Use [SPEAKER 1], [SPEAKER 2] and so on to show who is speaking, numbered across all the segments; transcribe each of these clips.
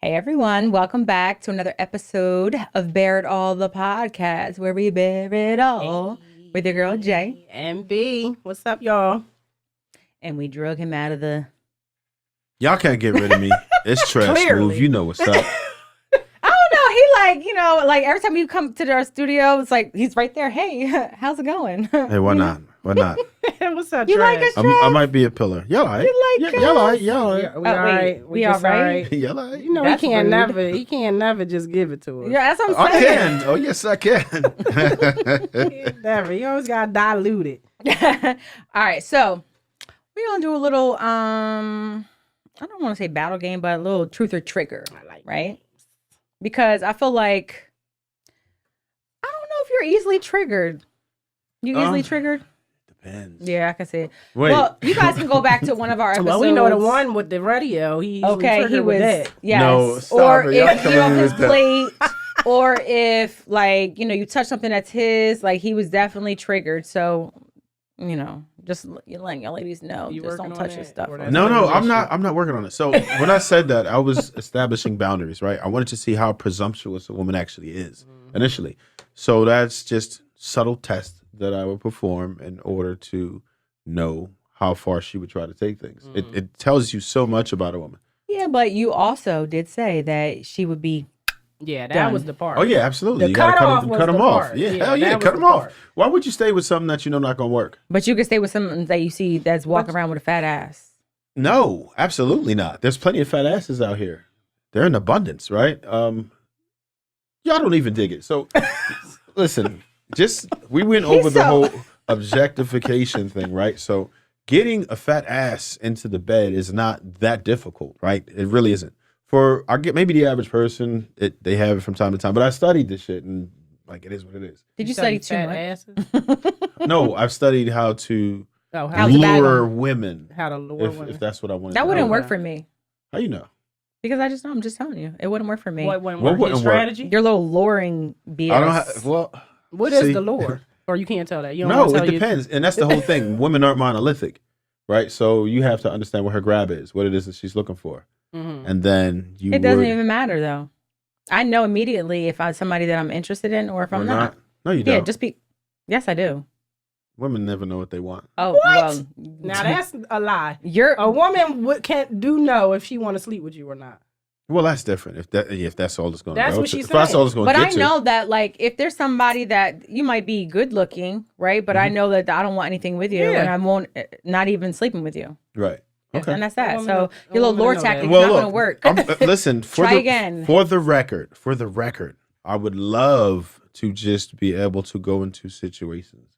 [SPEAKER 1] Hey everyone, welcome back to another episode of Bear It All, the podcast, where we bear it all with your girl Jay.
[SPEAKER 2] And B. What's up, y'all?
[SPEAKER 1] And we drug him out of the...
[SPEAKER 3] Y'all can't get rid of me. It's Trev Smoove. You know what's up.
[SPEAKER 1] I don't know. He like every time you come to our studio, it's like, he's right there. Hey, how's it going?
[SPEAKER 3] Hey, why not? Why not?
[SPEAKER 2] What's up,
[SPEAKER 1] You
[SPEAKER 2] Trev?
[SPEAKER 1] like us, Trev?
[SPEAKER 3] I might be a pillar. Y'all all right?
[SPEAKER 1] You like
[SPEAKER 3] Y'all all
[SPEAKER 1] us?
[SPEAKER 3] right? Y'all all right?
[SPEAKER 2] We all right.
[SPEAKER 1] We all
[SPEAKER 2] just
[SPEAKER 1] right?
[SPEAKER 3] Y'all all right?
[SPEAKER 2] You know,
[SPEAKER 1] That's
[SPEAKER 2] he can't
[SPEAKER 1] rude.
[SPEAKER 2] he can't never just give it to us.
[SPEAKER 1] Yeah, that's what
[SPEAKER 3] I
[SPEAKER 1] I'm saying.
[SPEAKER 3] can. Oh, yes, I can.
[SPEAKER 2] Never. You always got to dilute it.
[SPEAKER 1] All right, so we're going to do a little, I don't want to say battle game, but a little truth or trigger,
[SPEAKER 2] I like
[SPEAKER 1] right? Because I feel like, I don't know if you're easily triggered. You easily triggered?
[SPEAKER 3] Depends.
[SPEAKER 1] Yeah, I can see it.
[SPEAKER 3] Wait.
[SPEAKER 1] Well, you guys can go back to one of our episodes.
[SPEAKER 2] Well, we know the one with the radio. He's
[SPEAKER 1] Okay, he was,
[SPEAKER 2] that.
[SPEAKER 1] yes.
[SPEAKER 3] No, stop
[SPEAKER 1] or
[SPEAKER 3] it. Y'all
[SPEAKER 1] if
[SPEAKER 3] coming
[SPEAKER 1] you know
[SPEAKER 3] in
[SPEAKER 1] his
[SPEAKER 3] with that.
[SPEAKER 1] plate, or if like, you touch something that's his, like he was definitely triggered. So, just you're letting your ladies know,
[SPEAKER 2] You
[SPEAKER 1] just
[SPEAKER 2] working
[SPEAKER 1] don't
[SPEAKER 2] on
[SPEAKER 1] touch his
[SPEAKER 2] that?
[SPEAKER 1] stuff.
[SPEAKER 2] Or
[SPEAKER 1] or
[SPEAKER 2] that's
[SPEAKER 3] No,
[SPEAKER 2] another
[SPEAKER 3] I'm
[SPEAKER 2] issue?
[SPEAKER 3] not. I'm not working on it. So when I said that, I was establishing boundaries, right? I wanted to see how presumptuous a woman actually is initially. So that's just subtle tests that I would perform in order to know how far she would try to take things. It tells you so much about a woman.
[SPEAKER 1] Yeah, but you also did say that she would be.
[SPEAKER 2] Yeah, that
[SPEAKER 1] Done.
[SPEAKER 2] was the part.
[SPEAKER 3] Oh yeah, absolutely.
[SPEAKER 2] The
[SPEAKER 3] You gotta
[SPEAKER 2] cutoff
[SPEAKER 3] cut
[SPEAKER 2] was
[SPEAKER 3] them
[SPEAKER 2] the
[SPEAKER 3] off.
[SPEAKER 2] part.
[SPEAKER 3] Yeah,
[SPEAKER 2] Yeah,
[SPEAKER 3] hell yeah,
[SPEAKER 2] that was
[SPEAKER 3] cut
[SPEAKER 2] the
[SPEAKER 3] them off.
[SPEAKER 2] part.
[SPEAKER 3] Why would you stay with something that you know not gonna work?
[SPEAKER 1] But you could stay with someone that you see that's walking around with a fat ass.
[SPEAKER 3] No, absolutely not. There's plenty of fat asses out here. They're in abundance, right? Y'all don't even dig it. So listen, we went over the whole objectification thing, right? So getting a fat ass into the bed is not that difficult, right? It really isn't. I get maybe the average person, they have it from time to time, but I studied this shit and like it is what it is.
[SPEAKER 1] Did you study too
[SPEAKER 2] fat
[SPEAKER 1] much?
[SPEAKER 2] asses?
[SPEAKER 3] No, I've studied how to
[SPEAKER 2] Oh,
[SPEAKER 1] How's the bad
[SPEAKER 3] lure
[SPEAKER 1] one?
[SPEAKER 3] women.
[SPEAKER 2] how to lure women.
[SPEAKER 3] If that's what I wanted.
[SPEAKER 1] That
[SPEAKER 3] to
[SPEAKER 1] wouldn't
[SPEAKER 3] know.
[SPEAKER 1] work for me
[SPEAKER 3] How you know?
[SPEAKER 1] because I'm just telling you, it wouldn't work for me.
[SPEAKER 2] What wouldn't
[SPEAKER 3] What
[SPEAKER 2] work?
[SPEAKER 3] wouldn't
[SPEAKER 2] His
[SPEAKER 3] work?
[SPEAKER 2] strategy?
[SPEAKER 1] Your little luring BS.
[SPEAKER 3] I don't have. Well,
[SPEAKER 2] What is
[SPEAKER 3] see,
[SPEAKER 2] the lure? Or you can't tell that. You don't
[SPEAKER 3] no,
[SPEAKER 2] wanna
[SPEAKER 3] it
[SPEAKER 2] tell you-
[SPEAKER 3] depends, and that's the whole thing. Women aren't monolithic, right? So you have to understand what her grab is, what it is that she's looking for,
[SPEAKER 2] Mhm.
[SPEAKER 3] and then you.
[SPEAKER 1] It doesn't
[SPEAKER 3] would,
[SPEAKER 1] even matter though. I know immediately if I'm somebody that I'm interested in or if
[SPEAKER 3] or
[SPEAKER 1] I'm not.
[SPEAKER 3] No, you
[SPEAKER 1] Yeah,
[SPEAKER 3] don't.
[SPEAKER 1] Yes, I do.
[SPEAKER 3] Women never know what they want.
[SPEAKER 1] Oh,
[SPEAKER 2] What?
[SPEAKER 1] well.
[SPEAKER 2] Now that's a lie.
[SPEAKER 1] You're
[SPEAKER 2] A woman can't know if she want to sleep with you or not.
[SPEAKER 3] Well, that's different. If that's all it's going to
[SPEAKER 2] That's
[SPEAKER 3] go
[SPEAKER 2] what
[SPEAKER 3] to.
[SPEAKER 2] she
[SPEAKER 3] If that's
[SPEAKER 2] said.
[SPEAKER 3] all it's going to
[SPEAKER 1] but
[SPEAKER 3] get
[SPEAKER 1] I
[SPEAKER 3] to.
[SPEAKER 1] know that like if there's somebody that you might be good looking, right? But I know that I don't want anything with you
[SPEAKER 2] Yeah.
[SPEAKER 1] and I won't not even sleeping with you.
[SPEAKER 3] Right. Okay.
[SPEAKER 1] And that's that.
[SPEAKER 2] woman
[SPEAKER 1] So
[SPEAKER 2] a
[SPEAKER 1] your little
[SPEAKER 2] woman
[SPEAKER 1] lure
[SPEAKER 2] know
[SPEAKER 1] tactic
[SPEAKER 2] that.
[SPEAKER 1] is not going to work.
[SPEAKER 3] Listen.
[SPEAKER 1] Try again.
[SPEAKER 3] For the record, I would love to just be able to go into situations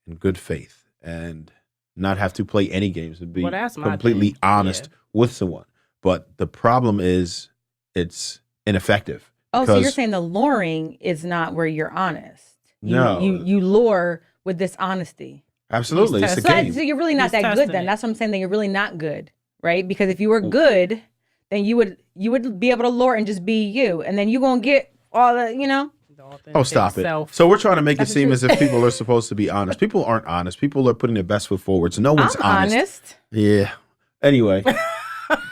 [SPEAKER 3] in good faith and not have to play any games and be
[SPEAKER 2] Well, that's my
[SPEAKER 3] completely
[SPEAKER 2] thing.
[SPEAKER 3] honest
[SPEAKER 2] Yeah.
[SPEAKER 3] with someone. But the problem is it's ineffective.
[SPEAKER 1] Oh, so you're
[SPEAKER 3] because-
[SPEAKER 1] saying the luring is not where you're honest.
[SPEAKER 3] No.
[SPEAKER 1] You lure with dishonesty.
[SPEAKER 3] Absolutely,
[SPEAKER 2] He's
[SPEAKER 3] it's a
[SPEAKER 1] So,
[SPEAKER 3] game.
[SPEAKER 1] so you're really not
[SPEAKER 2] He's
[SPEAKER 1] that good
[SPEAKER 2] testing
[SPEAKER 1] then.
[SPEAKER 2] it.
[SPEAKER 1] That's what I'm saying. That you're really not good, right? Because if you were good, then you would be able to lure and just be you, and then you're gonna get all the
[SPEAKER 2] The authentic
[SPEAKER 3] Oh, stop it.
[SPEAKER 2] self.
[SPEAKER 3] So we're trying to make it
[SPEAKER 1] That's
[SPEAKER 3] seem
[SPEAKER 1] the
[SPEAKER 3] as if people are supposed to be honest. People aren't honest. People are putting their best foot forward. So no one's
[SPEAKER 1] I'm honest.
[SPEAKER 3] Yeah. Anyway,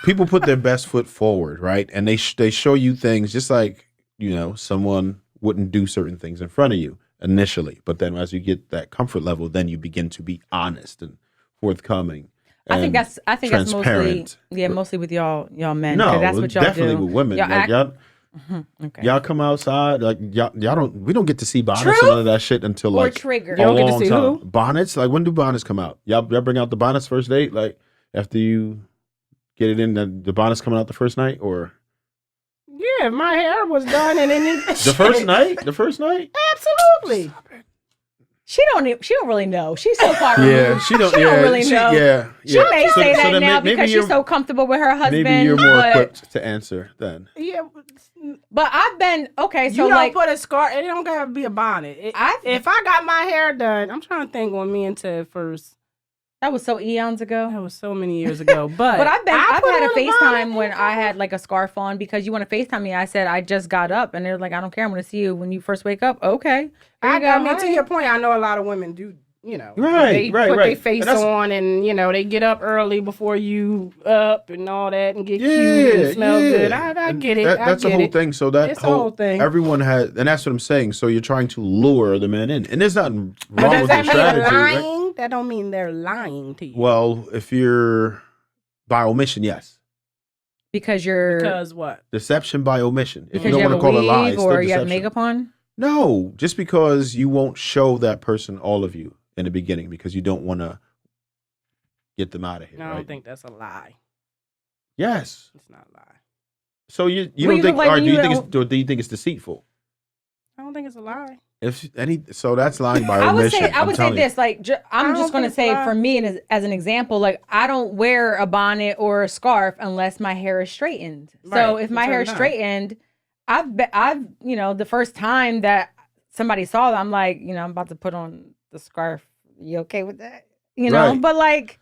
[SPEAKER 3] people put their best foot forward, right? And they show you things just like, someone wouldn't do certain things in front of you initially. But then as you get that comfort level, then you begin to be honest and forthcoming.
[SPEAKER 1] I think
[SPEAKER 3] and
[SPEAKER 1] that's mostly
[SPEAKER 3] transparent.
[SPEAKER 1] mostly with y'all men.
[SPEAKER 3] No,
[SPEAKER 1] 'cause that's what y'all
[SPEAKER 3] definitely
[SPEAKER 1] do.
[SPEAKER 3] with women.
[SPEAKER 1] Y'all
[SPEAKER 3] Like,
[SPEAKER 1] act-
[SPEAKER 3] y'all,
[SPEAKER 1] Okay.
[SPEAKER 3] y'all come outside, like y'all we don't get to see bonnets
[SPEAKER 1] Truth
[SPEAKER 3] and none of that shit until
[SPEAKER 1] or
[SPEAKER 3] like
[SPEAKER 1] trigger.
[SPEAKER 3] a
[SPEAKER 2] You don't get to
[SPEAKER 3] long
[SPEAKER 2] see
[SPEAKER 3] time.
[SPEAKER 2] who?
[SPEAKER 3] Bonnets, like when do bonnets come out? Y'all bring out the bonnets first date, like after you get it in the bonnets coming out the first night, or
[SPEAKER 2] Yeah, my hair was done and then
[SPEAKER 3] the first night? The first night?
[SPEAKER 2] Absolutely.
[SPEAKER 1] She don't really know. She's so far removed.
[SPEAKER 3] Yeah, she don't.
[SPEAKER 1] She
[SPEAKER 3] yeah,
[SPEAKER 1] don't really know.
[SPEAKER 3] Yeah,
[SPEAKER 1] She
[SPEAKER 3] yeah.
[SPEAKER 1] may
[SPEAKER 3] So-
[SPEAKER 1] say
[SPEAKER 3] so
[SPEAKER 1] that
[SPEAKER 3] then
[SPEAKER 1] now
[SPEAKER 3] maybe
[SPEAKER 1] because
[SPEAKER 3] you're-
[SPEAKER 1] she's so comfortable with her husband.
[SPEAKER 3] Maybe you're more
[SPEAKER 1] but,
[SPEAKER 3] equipped to answer then.
[SPEAKER 2] Yeah,
[SPEAKER 1] But I've been okay. So
[SPEAKER 2] you don't
[SPEAKER 1] like,
[SPEAKER 2] put a scarf. It don't gotta be a bonnet. If I got my hair done, I'm trying to think when me and Ted first.
[SPEAKER 1] that was so eons ago.
[SPEAKER 2] That was so many years ago. But
[SPEAKER 1] But I've
[SPEAKER 2] put
[SPEAKER 1] had a
[SPEAKER 2] on
[SPEAKER 1] FaceTime
[SPEAKER 2] bonnet.
[SPEAKER 1] when I had like a scarf on because you want to FaceTime me. I said I just got up, and they're like, I don't care. I'm going to see you when you first wake up. Okay. Here you go.
[SPEAKER 2] To your point, I know a lot of women do they put their face
[SPEAKER 3] And
[SPEAKER 2] on, and they get up early before you up and all that, and get cute and smell good. I get it.
[SPEAKER 3] That's the whole thing. So that
[SPEAKER 2] whole thing.
[SPEAKER 3] Everyone has, and that's what I'm saying. So you're trying to lure the man in, and there's nothing
[SPEAKER 2] But
[SPEAKER 3] wrong
[SPEAKER 2] does
[SPEAKER 3] with
[SPEAKER 2] that
[SPEAKER 3] your
[SPEAKER 2] mean
[SPEAKER 3] strategy.
[SPEAKER 2] lying?
[SPEAKER 3] Right?
[SPEAKER 2] That don't mean they're lying to you.
[SPEAKER 3] Well, if you're by omission, yes.
[SPEAKER 1] Because
[SPEAKER 2] what?
[SPEAKER 3] Deception by omission. If
[SPEAKER 1] because
[SPEAKER 3] you don't
[SPEAKER 1] you
[SPEAKER 3] want to
[SPEAKER 1] have
[SPEAKER 3] call
[SPEAKER 1] a
[SPEAKER 3] it lie,
[SPEAKER 1] wig
[SPEAKER 3] it's still
[SPEAKER 1] or you have
[SPEAKER 3] deception.
[SPEAKER 1] makeup on.
[SPEAKER 3] No, just because you won't show that person all of you in the beginning because you don't want to get them out of here.
[SPEAKER 2] No, I
[SPEAKER 3] right?
[SPEAKER 2] don't think that's a lie.
[SPEAKER 3] Yes.
[SPEAKER 2] It's not a lie.
[SPEAKER 3] So you
[SPEAKER 1] Well,
[SPEAKER 3] don't
[SPEAKER 1] you
[SPEAKER 3] think?
[SPEAKER 1] look like
[SPEAKER 3] Or
[SPEAKER 1] you
[SPEAKER 3] do you think it's deceitful?
[SPEAKER 2] I don't think it's a lie.
[SPEAKER 3] So that's lying by
[SPEAKER 1] I would
[SPEAKER 3] omission.
[SPEAKER 1] say I
[SPEAKER 3] I'm
[SPEAKER 1] would say
[SPEAKER 3] telling you.
[SPEAKER 1] this. Like I'm just going to say for me, and as an example, like I don't wear a bonnet or a scarf unless my hair is straightened. So
[SPEAKER 2] Right.
[SPEAKER 1] if my hair is straightened, I've the first time that somebody saw that, I'm like, I'm about to put on the scarf. You okay with that?
[SPEAKER 3] Right.
[SPEAKER 1] But like.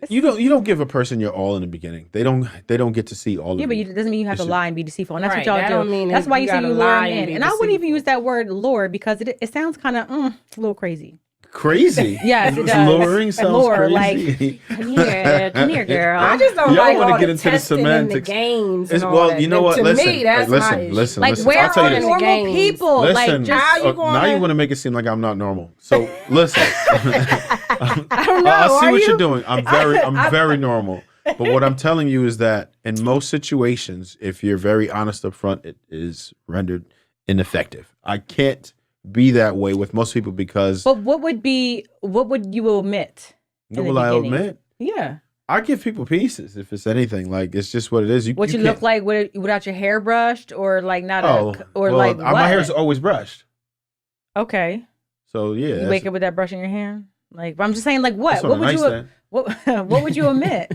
[SPEAKER 3] You don't give a person your all in the beginning. They don't get to see all of
[SPEAKER 1] Yeah, but
[SPEAKER 3] you.
[SPEAKER 1] it doesn't mean you have to lie and be deceitful, and that's
[SPEAKER 2] Right,
[SPEAKER 1] what
[SPEAKER 2] that
[SPEAKER 1] y'all
[SPEAKER 2] don't
[SPEAKER 1] do.
[SPEAKER 2] mean
[SPEAKER 1] That's why you say
[SPEAKER 2] gotta
[SPEAKER 1] you lure
[SPEAKER 2] lie
[SPEAKER 1] them
[SPEAKER 2] and
[SPEAKER 1] in,
[SPEAKER 2] be
[SPEAKER 1] and I wouldn't even
[SPEAKER 2] deceitful.
[SPEAKER 1] use that word lure because it sounds kind of a little crazy.
[SPEAKER 3] Crazy.
[SPEAKER 1] Yes, it does.
[SPEAKER 3] Luring sounds
[SPEAKER 1] Lure,
[SPEAKER 3] crazy.
[SPEAKER 1] Come here, girl.
[SPEAKER 2] I just don't
[SPEAKER 3] Y'all
[SPEAKER 2] like
[SPEAKER 3] wanna
[SPEAKER 2] all
[SPEAKER 3] get
[SPEAKER 2] the
[SPEAKER 3] into the
[SPEAKER 2] testing and the
[SPEAKER 3] semantics.
[SPEAKER 2] games.
[SPEAKER 3] It's-
[SPEAKER 2] And all
[SPEAKER 3] well,
[SPEAKER 2] that.
[SPEAKER 3] you know what?
[SPEAKER 2] To
[SPEAKER 3] Listen,
[SPEAKER 2] me, that's
[SPEAKER 3] listen,
[SPEAKER 2] my issue.
[SPEAKER 3] listen.
[SPEAKER 1] Like, where
[SPEAKER 3] I'll tell
[SPEAKER 1] are
[SPEAKER 3] you this.
[SPEAKER 1] normal
[SPEAKER 2] Games.
[SPEAKER 1] people?
[SPEAKER 3] Listen,
[SPEAKER 1] Like, just
[SPEAKER 2] How you
[SPEAKER 3] now
[SPEAKER 2] gonna-
[SPEAKER 3] you want to make it seem like I'm not normal. So listen,
[SPEAKER 2] I don't know.
[SPEAKER 3] I see
[SPEAKER 2] Are
[SPEAKER 3] what
[SPEAKER 2] you?
[SPEAKER 3] you're doing. I'm very normal. But what I'm telling you is that in most situations, if you're very honest up front, it is rendered ineffective. I can't be that way with most people because
[SPEAKER 1] But what would you omit?
[SPEAKER 3] what
[SPEAKER 1] in the
[SPEAKER 3] will I
[SPEAKER 1] beginning?
[SPEAKER 3] admit?
[SPEAKER 1] Yeah.
[SPEAKER 3] I give people pieces if it's anything. Like it's just what it is.
[SPEAKER 1] What you
[SPEAKER 3] can't-
[SPEAKER 1] look like without your hair brushed, or like not
[SPEAKER 3] well, my hair's always brushed.
[SPEAKER 1] Okay.
[SPEAKER 3] So yeah,
[SPEAKER 1] You wake up with that brush in your hair? Like, but I'm just saying, like, what?
[SPEAKER 3] that's on
[SPEAKER 1] What
[SPEAKER 3] a
[SPEAKER 1] would you?
[SPEAKER 3] nightstand.
[SPEAKER 1] What would you omit?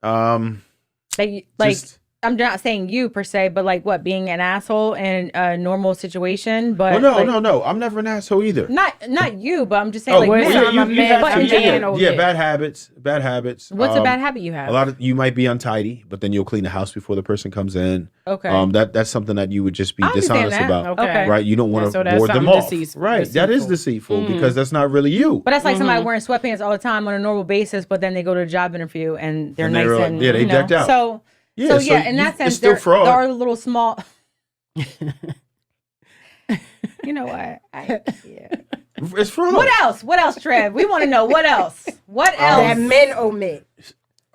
[SPEAKER 1] Like,
[SPEAKER 3] Just-
[SPEAKER 1] I'm not saying you per se, but like, what? Being an asshole in a normal situation, but
[SPEAKER 3] well, no. I'm never an asshole either.
[SPEAKER 1] not you, but I'm just saying,
[SPEAKER 3] Oh,
[SPEAKER 1] like,
[SPEAKER 3] well,
[SPEAKER 1] men.
[SPEAKER 3] yeah,
[SPEAKER 2] I'm a man,
[SPEAKER 1] but
[SPEAKER 2] I'm
[SPEAKER 1] in
[SPEAKER 2] a
[SPEAKER 1] general.
[SPEAKER 2] man over
[SPEAKER 3] yeah,
[SPEAKER 2] there.
[SPEAKER 3] bad habits.
[SPEAKER 1] What's a bad habit you have?
[SPEAKER 3] A lot of you might be untidy, but then you'll clean the house before the person comes in.
[SPEAKER 1] Okay.
[SPEAKER 3] That's something that you would just be
[SPEAKER 1] I understand
[SPEAKER 3] dishonest
[SPEAKER 1] that.
[SPEAKER 3] about.
[SPEAKER 1] Okay.
[SPEAKER 3] Right? You don't want
[SPEAKER 2] So
[SPEAKER 3] to
[SPEAKER 2] that's
[SPEAKER 3] board them
[SPEAKER 2] something
[SPEAKER 3] off.
[SPEAKER 2] deceitful.
[SPEAKER 3] Right. That is deceitful because that's not really you.
[SPEAKER 1] But that's like somebody wearing sweatpants all the time on a normal basis, but then they go to a job interview and they're
[SPEAKER 3] And
[SPEAKER 1] nice
[SPEAKER 3] they're like-
[SPEAKER 1] and
[SPEAKER 3] yeah, they
[SPEAKER 1] you know.
[SPEAKER 3] decked out.
[SPEAKER 1] So
[SPEAKER 3] Yeah,
[SPEAKER 1] in that
[SPEAKER 3] it's
[SPEAKER 1] sense,
[SPEAKER 3] still
[SPEAKER 1] there
[SPEAKER 3] fraud.
[SPEAKER 1] are little small. You know what?
[SPEAKER 3] It's fraud.
[SPEAKER 1] What else? What else, Trev? We want to know what else. What
[SPEAKER 2] That
[SPEAKER 1] else?
[SPEAKER 2] men omit.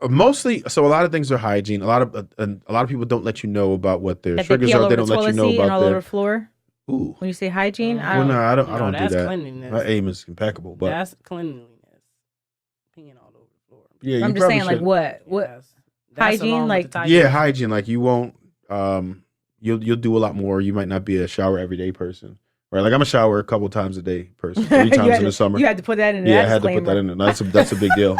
[SPEAKER 3] Mostly, so a lot of things are hygiene. A lot of people don't let you know about what their
[SPEAKER 1] That they
[SPEAKER 3] triggers
[SPEAKER 1] peel
[SPEAKER 3] are.
[SPEAKER 1] over
[SPEAKER 3] They
[SPEAKER 1] the
[SPEAKER 3] don't let
[SPEAKER 1] toilet
[SPEAKER 3] you know
[SPEAKER 1] seat and
[SPEAKER 3] about
[SPEAKER 1] all over
[SPEAKER 3] their.
[SPEAKER 1] the floor.
[SPEAKER 3] Ooh.
[SPEAKER 1] When you say hygiene, I
[SPEAKER 3] Well,
[SPEAKER 1] don't.
[SPEAKER 3] no, I don't. I
[SPEAKER 2] No,
[SPEAKER 3] don't do
[SPEAKER 2] that's
[SPEAKER 3] that.
[SPEAKER 2] cleanliness.
[SPEAKER 3] My aim is impeccable, but
[SPEAKER 2] That's cleanliness. Peeing all over the floor.
[SPEAKER 3] yeah,
[SPEAKER 1] I'm
[SPEAKER 3] you
[SPEAKER 1] just
[SPEAKER 3] probably
[SPEAKER 1] saying, like,
[SPEAKER 3] should.
[SPEAKER 1] what?
[SPEAKER 2] Yes. That's
[SPEAKER 1] Hygiene,
[SPEAKER 2] along with
[SPEAKER 1] like-
[SPEAKER 2] the type
[SPEAKER 3] Yeah,
[SPEAKER 2] of-
[SPEAKER 3] hygiene. Like you won't. You'll do a lot more. You might not be a shower everyday person, right? Like I'm a shower a couple times a day person, 3
[SPEAKER 1] You
[SPEAKER 3] times
[SPEAKER 1] had
[SPEAKER 3] in the
[SPEAKER 1] to-
[SPEAKER 3] summer.
[SPEAKER 1] You had to put that in.
[SPEAKER 3] Yeah, I
[SPEAKER 1] that
[SPEAKER 3] had to put that
[SPEAKER 1] disclaimer.
[SPEAKER 3] in. That's a big deal.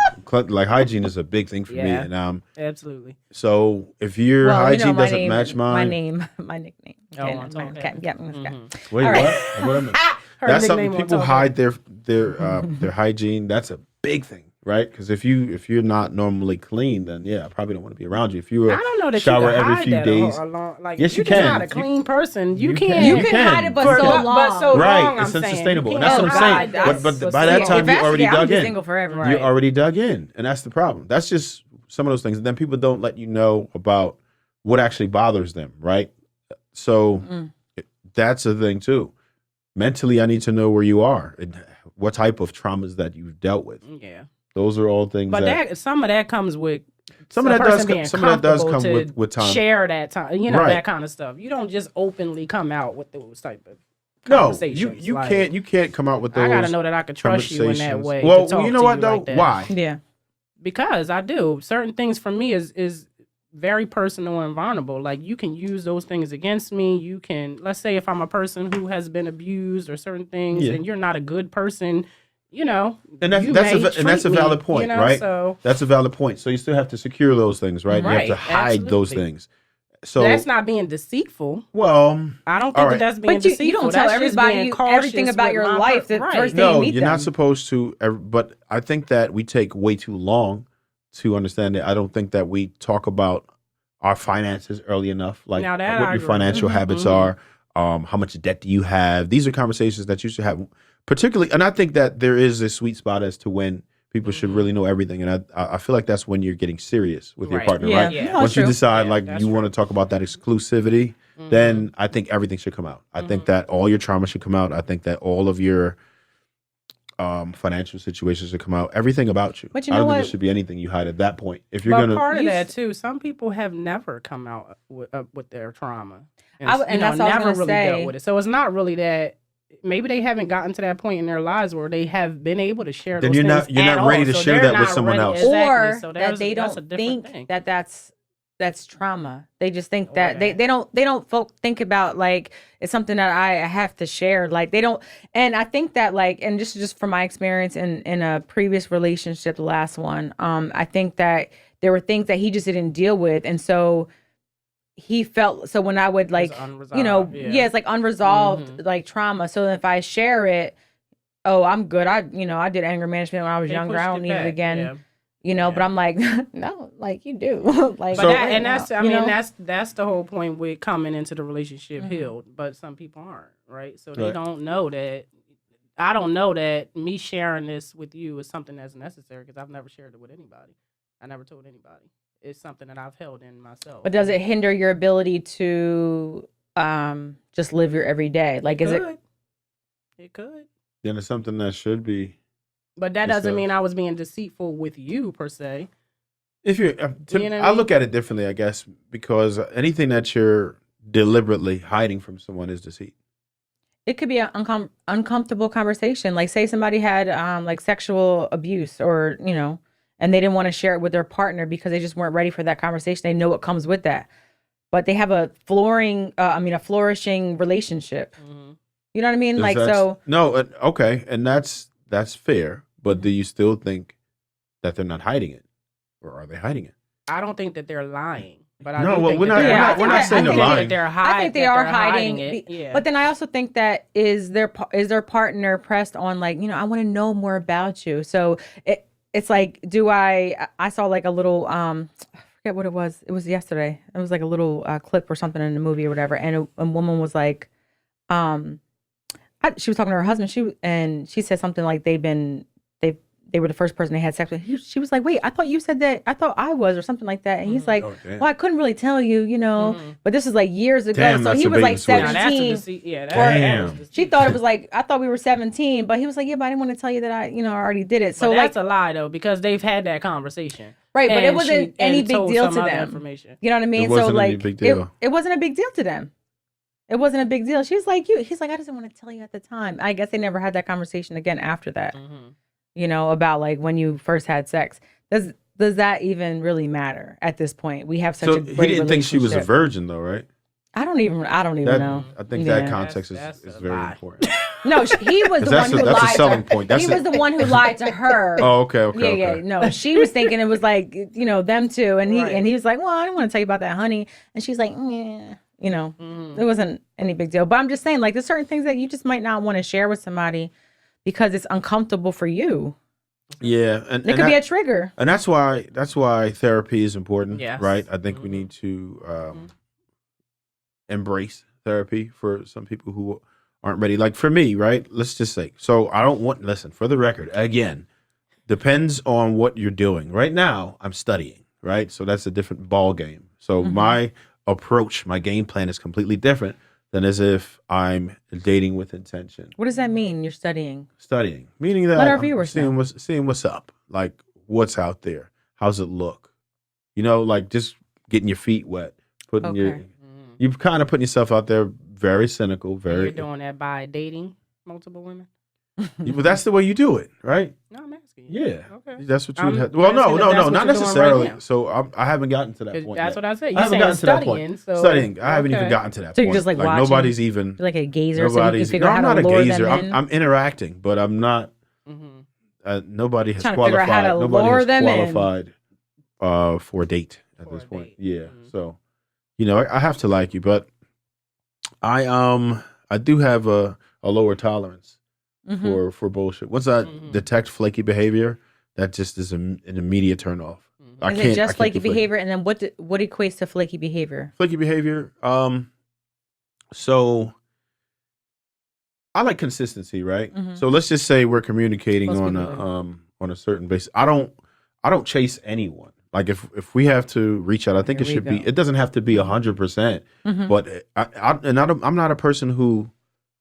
[SPEAKER 3] Like hygiene is a big thing for me,
[SPEAKER 2] Yeah.
[SPEAKER 3] and
[SPEAKER 2] Absolutely.
[SPEAKER 3] so if your
[SPEAKER 1] Well,
[SPEAKER 3] hygiene
[SPEAKER 1] my
[SPEAKER 3] doesn't
[SPEAKER 1] name,
[SPEAKER 3] match mine,
[SPEAKER 1] my nickname.
[SPEAKER 2] Oh,
[SPEAKER 1] Okay,
[SPEAKER 2] on
[SPEAKER 1] no,
[SPEAKER 2] top.
[SPEAKER 1] okay, yeah, okay.
[SPEAKER 2] Mhm.
[SPEAKER 3] wait,
[SPEAKER 1] All right.
[SPEAKER 3] what? What am I-
[SPEAKER 2] Her
[SPEAKER 3] That's something
[SPEAKER 2] nickname on
[SPEAKER 3] people
[SPEAKER 2] top.
[SPEAKER 3] hide their hygiene. That's a big thing, right? Because if you're not normally clean, then yeah, I probably don't want to be around you. If you
[SPEAKER 2] I don't know that
[SPEAKER 3] shower
[SPEAKER 2] you can
[SPEAKER 3] every
[SPEAKER 2] hide
[SPEAKER 3] few
[SPEAKER 2] that
[SPEAKER 3] days,
[SPEAKER 2] like,
[SPEAKER 3] Yes,
[SPEAKER 2] if
[SPEAKER 3] you
[SPEAKER 2] you're just
[SPEAKER 3] can.
[SPEAKER 2] not a clean person. You
[SPEAKER 3] you
[SPEAKER 2] can't.
[SPEAKER 3] can.
[SPEAKER 1] You
[SPEAKER 3] You
[SPEAKER 1] can
[SPEAKER 3] can.
[SPEAKER 1] hide it, but
[SPEAKER 2] For-
[SPEAKER 1] so
[SPEAKER 2] but
[SPEAKER 1] long.
[SPEAKER 2] so
[SPEAKER 3] right?
[SPEAKER 2] long,
[SPEAKER 3] It's
[SPEAKER 2] I'm saying.
[SPEAKER 3] unsustainable,
[SPEAKER 2] You
[SPEAKER 3] and that's what I'm
[SPEAKER 2] can't
[SPEAKER 3] saying.
[SPEAKER 2] hide that.
[SPEAKER 3] But by that time, you already
[SPEAKER 1] I'm
[SPEAKER 3] dug
[SPEAKER 1] just
[SPEAKER 3] in.
[SPEAKER 1] single forever.
[SPEAKER 2] Right.
[SPEAKER 3] You already dug in, and that's the problem. That's just some of those things. And then people don't let you know about what actually bothers them, right? So that's the thing too. Mentally, I need to know where you are and what type of traumas that you've dealt with.
[SPEAKER 2] Yeah.
[SPEAKER 3] Those are all things
[SPEAKER 2] But
[SPEAKER 3] that
[SPEAKER 2] that some of that comes with
[SPEAKER 3] some of
[SPEAKER 2] a
[SPEAKER 3] that does
[SPEAKER 2] person being
[SPEAKER 3] some of that does come
[SPEAKER 2] comfortable
[SPEAKER 3] with
[SPEAKER 2] to
[SPEAKER 3] time.
[SPEAKER 2] Share that time, you know,
[SPEAKER 3] Right.
[SPEAKER 2] that kind of stuff. You don't just openly come out with those type of
[SPEAKER 3] No,
[SPEAKER 2] conversations.
[SPEAKER 3] you
[SPEAKER 2] Like,
[SPEAKER 3] can't come out with those.
[SPEAKER 2] I gotta know that I could trust you in that
[SPEAKER 3] conversations.
[SPEAKER 2] way.
[SPEAKER 3] Well,
[SPEAKER 2] to talk
[SPEAKER 3] you know
[SPEAKER 2] to
[SPEAKER 3] what
[SPEAKER 2] you
[SPEAKER 3] though?
[SPEAKER 2] like that.
[SPEAKER 3] Why?
[SPEAKER 1] Yeah.
[SPEAKER 2] Because I do. Certain things for me is very personal and vulnerable. Like you can use those things against me. You can, let's say if I'm a person who has been abused or certain things,
[SPEAKER 3] Yeah.
[SPEAKER 2] and you're not a good person, you know,
[SPEAKER 3] And that's
[SPEAKER 2] you
[SPEAKER 3] that's
[SPEAKER 2] may
[SPEAKER 3] and that's a
[SPEAKER 2] treat me,
[SPEAKER 3] valid point,
[SPEAKER 2] you know,
[SPEAKER 3] right?
[SPEAKER 2] So
[SPEAKER 3] That's a valid point. So you still have to secure those things, right? You have to
[SPEAKER 2] Right,
[SPEAKER 3] hide those
[SPEAKER 2] absolutely.
[SPEAKER 3] things. So
[SPEAKER 2] that's not being deceitful.
[SPEAKER 3] well,
[SPEAKER 2] I don't
[SPEAKER 3] All
[SPEAKER 2] think
[SPEAKER 3] right.
[SPEAKER 2] that that's being
[SPEAKER 1] But you
[SPEAKER 2] deceitful.
[SPEAKER 1] don't tell
[SPEAKER 2] That's just
[SPEAKER 1] everybody
[SPEAKER 2] being
[SPEAKER 1] everything
[SPEAKER 2] cautious
[SPEAKER 1] about
[SPEAKER 2] with
[SPEAKER 1] your
[SPEAKER 2] my
[SPEAKER 1] life the
[SPEAKER 2] right.
[SPEAKER 1] first day you
[SPEAKER 3] no,
[SPEAKER 1] meet
[SPEAKER 3] you're
[SPEAKER 1] them.
[SPEAKER 3] not supposed to. But I think that we take way too long to understand it. I don't think that we talk about our finances early enough, like
[SPEAKER 2] Now that
[SPEAKER 3] what
[SPEAKER 2] I
[SPEAKER 3] your
[SPEAKER 2] agree.
[SPEAKER 3] financial
[SPEAKER 2] Mhm,
[SPEAKER 3] habits
[SPEAKER 2] mhm.
[SPEAKER 3] are. How much debt do you have? These are conversations that you should have particularly, and I think that there is a sweet spot as to when people should really know everything, and I feel like that's when you're getting serious with your partner,
[SPEAKER 1] Yeah.
[SPEAKER 3] right?
[SPEAKER 1] Yeah.
[SPEAKER 3] Once you
[SPEAKER 1] True.
[SPEAKER 3] decide
[SPEAKER 2] Yeah,
[SPEAKER 3] like
[SPEAKER 2] that's
[SPEAKER 3] you want to
[SPEAKER 2] true.
[SPEAKER 3] talk about that exclusivity, then I think everything should come out. I think that all your trauma should come out. I think that all of your financial situations should come out. Everything about you.
[SPEAKER 1] But you
[SPEAKER 3] I
[SPEAKER 1] know
[SPEAKER 3] don't think
[SPEAKER 1] what?
[SPEAKER 3] there should be anything you hide at that point. If you're
[SPEAKER 2] But
[SPEAKER 3] gonna,
[SPEAKER 2] part of
[SPEAKER 1] You
[SPEAKER 2] that too, some people have never come out with their trauma,
[SPEAKER 1] And that's what I was
[SPEAKER 2] never
[SPEAKER 1] gonna
[SPEAKER 2] really
[SPEAKER 1] say.
[SPEAKER 2] dealt with it. So it's not really that. Maybe they haven't gotten to that point in their lives where they have been able to share.
[SPEAKER 3] Then
[SPEAKER 2] those
[SPEAKER 3] you're not-
[SPEAKER 2] things
[SPEAKER 3] you're
[SPEAKER 2] at
[SPEAKER 3] not ready
[SPEAKER 2] all.
[SPEAKER 3] to
[SPEAKER 2] So
[SPEAKER 3] share
[SPEAKER 2] they're
[SPEAKER 3] that with
[SPEAKER 2] not
[SPEAKER 3] someone
[SPEAKER 2] ready.
[SPEAKER 3] else.
[SPEAKER 2] Exactly.
[SPEAKER 1] Or
[SPEAKER 2] So
[SPEAKER 1] that they
[SPEAKER 2] that's a
[SPEAKER 1] don't
[SPEAKER 2] different
[SPEAKER 1] think
[SPEAKER 2] thing.
[SPEAKER 1] that's trauma. They just think
[SPEAKER 2] Or
[SPEAKER 1] that they don't think about like it's something that I have to share. Like they don't, and I think that like, and just from my experience in a previous relationship, the last one, I think that there were things that he just didn't deal with, and so he felt, so when I would like,
[SPEAKER 2] unresolved,
[SPEAKER 1] it's like unresolved like trauma. So if I share it, oh, I'm good. I did anger management when I was
[SPEAKER 2] They
[SPEAKER 1] younger.
[SPEAKER 2] pushed
[SPEAKER 1] I don't
[SPEAKER 2] it
[SPEAKER 1] need it
[SPEAKER 2] back,
[SPEAKER 1] again.
[SPEAKER 2] yeah.
[SPEAKER 1] But I'm like, no, like you do. Like,
[SPEAKER 2] But
[SPEAKER 3] So-
[SPEAKER 2] that's the whole point with coming into the relationship healed. But some people aren't, right? So they
[SPEAKER 3] Right.
[SPEAKER 2] don't know that. I don't know that me sharing this with you is something that's necessary because I've never shared it with anybody. I never told anybody. It's something that I've held in myself.
[SPEAKER 1] But does it hinder your ability to just live your everyday? Like, is it?
[SPEAKER 2] It could.
[SPEAKER 3] then it's something that should be.
[SPEAKER 2] But that
[SPEAKER 3] It's
[SPEAKER 2] doesn't
[SPEAKER 3] a-
[SPEAKER 2] mean I was being deceitful with you per se.
[SPEAKER 3] If you're,
[SPEAKER 2] You know what I
[SPEAKER 3] I
[SPEAKER 2] mean?
[SPEAKER 3] look at it differently, I guess, because anything that you're deliberately hiding from someone is deceit.
[SPEAKER 1] It could be an uncomfortable conversation. Like, say somebody had like sexual abuse, or and they didn't want to share it with their partner because they just weren't ready for that conversation. They know what comes with that, but they have a flourishing relationship. You know what I mean? Like, so
[SPEAKER 3] no, okay, and that's fair. But do you still think that they're not hiding it, or are they hiding it?
[SPEAKER 2] I don't think that they're lying. But I
[SPEAKER 3] No,
[SPEAKER 2] do
[SPEAKER 3] well,
[SPEAKER 2] think
[SPEAKER 3] we're
[SPEAKER 2] that
[SPEAKER 3] not-
[SPEAKER 2] they're-
[SPEAKER 3] we're not-
[SPEAKER 2] I think
[SPEAKER 3] we're not
[SPEAKER 2] that-
[SPEAKER 3] saying
[SPEAKER 2] I
[SPEAKER 3] they're
[SPEAKER 2] think that
[SPEAKER 3] lying.
[SPEAKER 2] they're
[SPEAKER 1] I think they are hiding
[SPEAKER 2] it. Yeah.
[SPEAKER 1] But then I also think that is their partner pressed on, like, I want to know more about you. So it's like, I saw like a little I forget what it was. It was yesterday. It was like a little clip or something in the movie or whatever, and a woman was like, she was talking to her husband. She said something like they were the first person they had sex with. She was like, wait, I thought you said that. I thought I was, or something like that. And he's like,
[SPEAKER 3] Oh, damn.
[SPEAKER 1] well, I couldn't really tell you, But this is like years ago.
[SPEAKER 3] Damn,
[SPEAKER 1] so
[SPEAKER 3] that's
[SPEAKER 1] he
[SPEAKER 3] a
[SPEAKER 1] was
[SPEAKER 3] bait
[SPEAKER 1] like
[SPEAKER 3] and switch.
[SPEAKER 2] Now, that's a
[SPEAKER 1] 17.
[SPEAKER 2] deceit. Yeah,
[SPEAKER 3] Damn.
[SPEAKER 1] She thought it was like, I thought we were 17, but he was like, yeah, but I didn't want to tell you that I already did it. So
[SPEAKER 2] So that's
[SPEAKER 1] like,
[SPEAKER 2] a lie though, because they've had that conversation.
[SPEAKER 1] right, but it
[SPEAKER 2] And
[SPEAKER 1] wasn't
[SPEAKER 2] she-
[SPEAKER 1] any
[SPEAKER 2] and
[SPEAKER 1] big
[SPEAKER 2] told
[SPEAKER 1] deal
[SPEAKER 2] some
[SPEAKER 1] to
[SPEAKER 2] other
[SPEAKER 1] them.
[SPEAKER 2] information.
[SPEAKER 1] You know what I mean?
[SPEAKER 3] It wasn't
[SPEAKER 1] so like,
[SPEAKER 3] any big deal.
[SPEAKER 1] It wasn't a big deal to them. It wasn't a big deal. She was like, he's like, I didn't want to tell you at the time. I guess they never had that conversation again after that. About like when you first had sex. Does that even really matter at this point? We have such
[SPEAKER 3] So
[SPEAKER 1] a
[SPEAKER 3] he
[SPEAKER 1] great
[SPEAKER 3] didn't think she was a
[SPEAKER 1] relationship.
[SPEAKER 3] virgin, though, right?
[SPEAKER 1] I don't even know.
[SPEAKER 3] I think
[SPEAKER 1] Yeah.
[SPEAKER 3] that context
[SPEAKER 2] That's
[SPEAKER 3] is
[SPEAKER 2] a
[SPEAKER 3] very
[SPEAKER 2] lie.
[SPEAKER 3] important.
[SPEAKER 1] No, he was the
[SPEAKER 3] That's
[SPEAKER 1] one who
[SPEAKER 3] that's a
[SPEAKER 1] lied.
[SPEAKER 3] selling point. That's
[SPEAKER 1] He was the one who lied to her.
[SPEAKER 3] Oh, okay.
[SPEAKER 1] Yeah. No, she was thinking it was like, them two, and
[SPEAKER 2] Right.
[SPEAKER 1] he was like, well, I didn't want to tell you about that, honey. And she's like, yeah,
[SPEAKER 2] Mm-hmm.
[SPEAKER 1] it wasn't any big deal. But I'm just saying, like, there's certain things that you just might not want to share with somebody because it's uncomfortable for you.
[SPEAKER 3] Yeah, and
[SPEAKER 1] It could be a trigger.
[SPEAKER 3] and that's why therapy is important,
[SPEAKER 2] Yes.
[SPEAKER 3] right? I think we need to embrace therapy for some people who aren't ready. Like for me, right? Let's just say. So I don't want. Listen, for the record, again, depends on what you're doing. Right now, I'm studying, right? So that's a different ball game. So my approach, my game plan is completely different than as if I'm dating with intention.
[SPEAKER 1] What does that mean? You're studying.
[SPEAKER 3] Studying, meaning that
[SPEAKER 1] Let our
[SPEAKER 3] I'm
[SPEAKER 1] viewers
[SPEAKER 3] seeing
[SPEAKER 1] know.
[SPEAKER 3] seeing what's up, like what's out there, how's it look, like just getting your feet wet, putting
[SPEAKER 1] Okay.
[SPEAKER 3] you're kind of putting yourself out there, very cynical,
[SPEAKER 2] You're
[SPEAKER 3] very.
[SPEAKER 2] doing that by dating multiple women?
[SPEAKER 3] But that's the way you do it, right?
[SPEAKER 2] No, I'm asking you.
[SPEAKER 3] Yeah,
[SPEAKER 2] Okay.
[SPEAKER 3] that's what you.
[SPEAKER 2] I'm
[SPEAKER 3] Well, no,
[SPEAKER 2] asking if
[SPEAKER 3] no,
[SPEAKER 2] that's
[SPEAKER 3] no,
[SPEAKER 2] what
[SPEAKER 3] not
[SPEAKER 2] you're doing
[SPEAKER 3] necessarily.
[SPEAKER 2] right now.
[SPEAKER 3] So I haven't gotten to that
[SPEAKER 2] 'Cause
[SPEAKER 3] point.
[SPEAKER 2] that's
[SPEAKER 3] yet.
[SPEAKER 2] what I said.
[SPEAKER 3] I
[SPEAKER 2] You
[SPEAKER 3] haven't
[SPEAKER 2] saying
[SPEAKER 3] gotten to that
[SPEAKER 2] studying.
[SPEAKER 3] point.
[SPEAKER 2] So,
[SPEAKER 3] Studying. I haven't even
[SPEAKER 2] okay.
[SPEAKER 3] gotten to that
[SPEAKER 1] So
[SPEAKER 3] point.
[SPEAKER 1] you're just, like, watching?
[SPEAKER 3] nobody's even.
[SPEAKER 1] You're like a gazer, so you can
[SPEAKER 3] Nobody's.
[SPEAKER 1] figure
[SPEAKER 3] No,
[SPEAKER 1] out
[SPEAKER 3] I'm
[SPEAKER 1] how
[SPEAKER 3] not
[SPEAKER 1] to
[SPEAKER 3] a
[SPEAKER 1] lure
[SPEAKER 3] gazer.
[SPEAKER 1] them in.
[SPEAKER 3] I'm interacting, but I'm not.
[SPEAKER 2] Mhm.
[SPEAKER 3] Nobody has
[SPEAKER 1] Trying to figure out
[SPEAKER 3] qualified.
[SPEAKER 1] how to
[SPEAKER 3] Nobody
[SPEAKER 1] lure
[SPEAKER 3] has
[SPEAKER 1] them in.
[SPEAKER 3] qualified for a date at
[SPEAKER 2] For
[SPEAKER 3] this
[SPEAKER 2] a
[SPEAKER 3] point.
[SPEAKER 2] date.
[SPEAKER 3] Yeah.
[SPEAKER 2] Mhm.
[SPEAKER 3] So, I have to like you, but I do have a lower tolerance
[SPEAKER 1] Mhm.
[SPEAKER 3] for bullshit. Once I detect flaky behavior, that just is an immediate turn off. I
[SPEAKER 1] Is
[SPEAKER 3] can't.
[SPEAKER 1] it
[SPEAKER 3] I
[SPEAKER 1] just
[SPEAKER 3] can't
[SPEAKER 1] flaky
[SPEAKER 3] do
[SPEAKER 1] behavior? And then what equates to flaky behavior?
[SPEAKER 3] Flaky behavior. So I like consistency, right?
[SPEAKER 1] Mhm.
[SPEAKER 3] So let's just say we're communicating
[SPEAKER 1] Most
[SPEAKER 3] on
[SPEAKER 1] people
[SPEAKER 3] a certain basis. I don't chase anyone. Like if we have to reach out, I think
[SPEAKER 1] Here
[SPEAKER 3] it
[SPEAKER 1] we
[SPEAKER 3] should be.
[SPEAKER 1] go.
[SPEAKER 3] It doesn't have to be 100%.
[SPEAKER 1] Mhm.
[SPEAKER 3] But I'm not a person who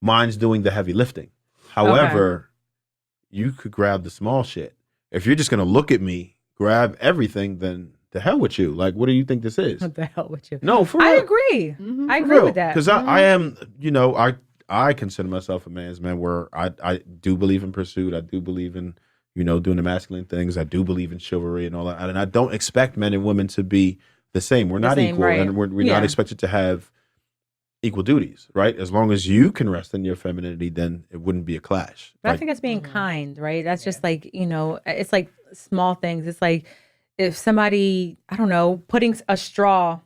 [SPEAKER 3] minds doing the heavy lifting. However, you could grab the small shit. If you're just gonna look at me, grab everything, then the hell with you. Like, what do you think this is?
[SPEAKER 1] What the hell with you?
[SPEAKER 3] No, for
[SPEAKER 1] I
[SPEAKER 3] real.
[SPEAKER 1] agree.
[SPEAKER 2] Mhm.
[SPEAKER 1] I
[SPEAKER 3] For
[SPEAKER 1] agree
[SPEAKER 3] real.
[SPEAKER 1] with that.
[SPEAKER 3] Because I am, I consider myself a man's man where I do believe in pursuit. I do believe in, doing the masculine things. I do believe in chivalry and all that. And I don't expect men and women to be the same. We're
[SPEAKER 1] The
[SPEAKER 3] not
[SPEAKER 1] same,
[SPEAKER 3] equal.
[SPEAKER 1] right.
[SPEAKER 3] And we're
[SPEAKER 1] Yeah.
[SPEAKER 3] not expected to have equal duties, right? As long as you can rest in your femininity, then it wouldn't be a clash.
[SPEAKER 1] But I
[SPEAKER 3] Like,
[SPEAKER 1] think that's being
[SPEAKER 2] Mhm.
[SPEAKER 1] kind, right? That's just like, it's like small things. It's like if somebody, I don't know, putting a straw,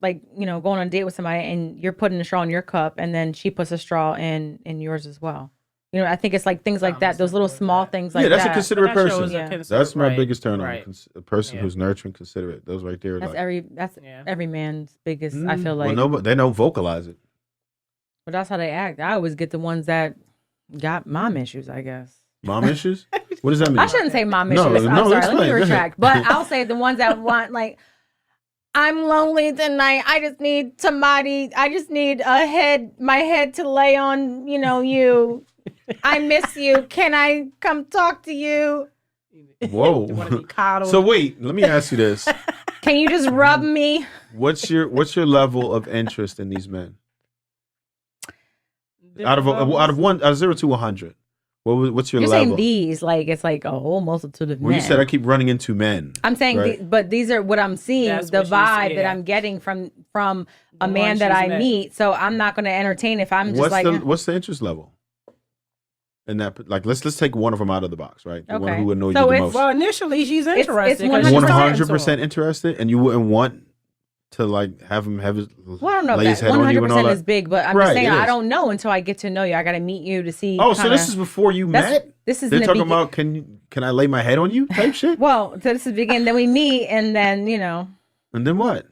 [SPEAKER 1] like, going on a date with somebody and you're putting a straw in your cup and then she puts a straw in yours as well. I think it's like things like that, those little small things like
[SPEAKER 3] that's
[SPEAKER 1] that.
[SPEAKER 3] a considerate
[SPEAKER 2] But that shows
[SPEAKER 3] person.
[SPEAKER 2] a
[SPEAKER 1] Yeah.
[SPEAKER 3] That's my
[SPEAKER 2] right,
[SPEAKER 3] biggest turn on.
[SPEAKER 2] right.
[SPEAKER 3] A person
[SPEAKER 2] Yeah.
[SPEAKER 3] who's nurturing, considerate. Those right there.
[SPEAKER 1] That's
[SPEAKER 3] like,
[SPEAKER 2] Yeah.
[SPEAKER 1] every man's biggest, I feel
[SPEAKER 3] well,
[SPEAKER 1] like.
[SPEAKER 3] no, they don't vocalize it.
[SPEAKER 1] But that's how they act. I always get the ones that got mom issues, I guess.
[SPEAKER 3] Mom issues? What does that mean?
[SPEAKER 1] I shouldn't say mom
[SPEAKER 3] No,
[SPEAKER 1] issues. I'm
[SPEAKER 3] no,
[SPEAKER 1] sorry.
[SPEAKER 3] explain.
[SPEAKER 1] Let me
[SPEAKER 3] Go ahead.
[SPEAKER 1] retract. But I'll say the ones that want, like, I'm lonely tonight. I just need somebody. I just need my head to lay on, you. I miss you. Can I come talk to you?
[SPEAKER 3] Whoa.
[SPEAKER 2] You want to be coddled.
[SPEAKER 3] So wait, let me ask you this:
[SPEAKER 1] Can you just rub me?
[SPEAKER 3] What's your level of interest in these men?
[SPEAKER 2] Different
[SPEAKER 3] Out of
[SPEAKER 2] levels.
[SPEAKER 3] 0 to 100, what's your
[SPEAKER 1] You're
[SPEAKER 3] level?
[SPEAKER 1] saying these, like, it's like a whole multitude of
[SPEAKER 3] Well,
[SPEAKER 1] men.
[SPEAKER 3] you said I keep running into men.
[SPEAKER 1] I'm saying,
[SPEAKER 3] right?
[SPEAKER 1] but these are what I'm seeing,
[SPEAKER 2] That's
[SPEAKER 1] the
[SPEAKER 2] what she's-
[SPEAKER 1] vibe that
[SPEAKER 2] yeah.
[SPEAKER 1] I'm getting from a
[SPEAKER 2] The
[SPEAKER 1] man
[SPEAKER 2] one
[SPEAKER 1] that
[SPEAKER 2] she's
[SPEAKER 1] I
[SPEAKER 2] met.
[SPEAKER 1] meet. So I'm not going to entertain if I'm just
[SPEAKER 3] What's the interest level? And that, like, let's take one of them out of the box, right? The one
[SPEAKER 1] Okay.
[SPEAKER 3] who annoys
[SPEAKER 1] So
[SPEAKER 3] you the
[SPEAKER 1] it's-
[SPEAKER 3] most.
[SPEAKER 2] Well, initially she's
[SPEAKER 1] It's
[SPEAKER 2] interested. 'cause
[SPEAKER 1] 100%.
[SPEAKER 2] she's talking to
[SPEAKER 3] 100%
[SPEAKER 2] him.
[SPEAKER 3] interested, and you wouldn't want to like have him have his
[SPEAKER 1] well, I don't know
[SPEAKER 3] lay
[SPEAKER 1] if
[SPEAKER 3] his
[SPEAKER 1] that
[SPEAKER 3] head on you and all
[SPEAKER 1] 100%
[SPEAKER 3] that.
[SPEAKER 1] is big, but I'm
[SPEAKER 3] Right,
[SPEAKER 1] just saying
[SPEAKER 3] it
[SPEAKER 1] I
[SPEAKER 3] is.
[SPEAKER 1] don't know until I get to know you. I got to meet you to see.
[SPEAKER 3] Oh, so
[SPEAKER 1] kinda-
[SPEAKER 3] this is before you met?
[SPEAKER 1] This is
[SPEAKER 3] They're
[SPEAKER 1] in the
[SPEAKER 3] talking
[SPEAKER 1] begin-
[SPEAKER 3] about can I lay my head on you type shit?
[SPEAKER 1] Well, so this is begin. Then we meet, and then
[SPEAKER 3] And then what?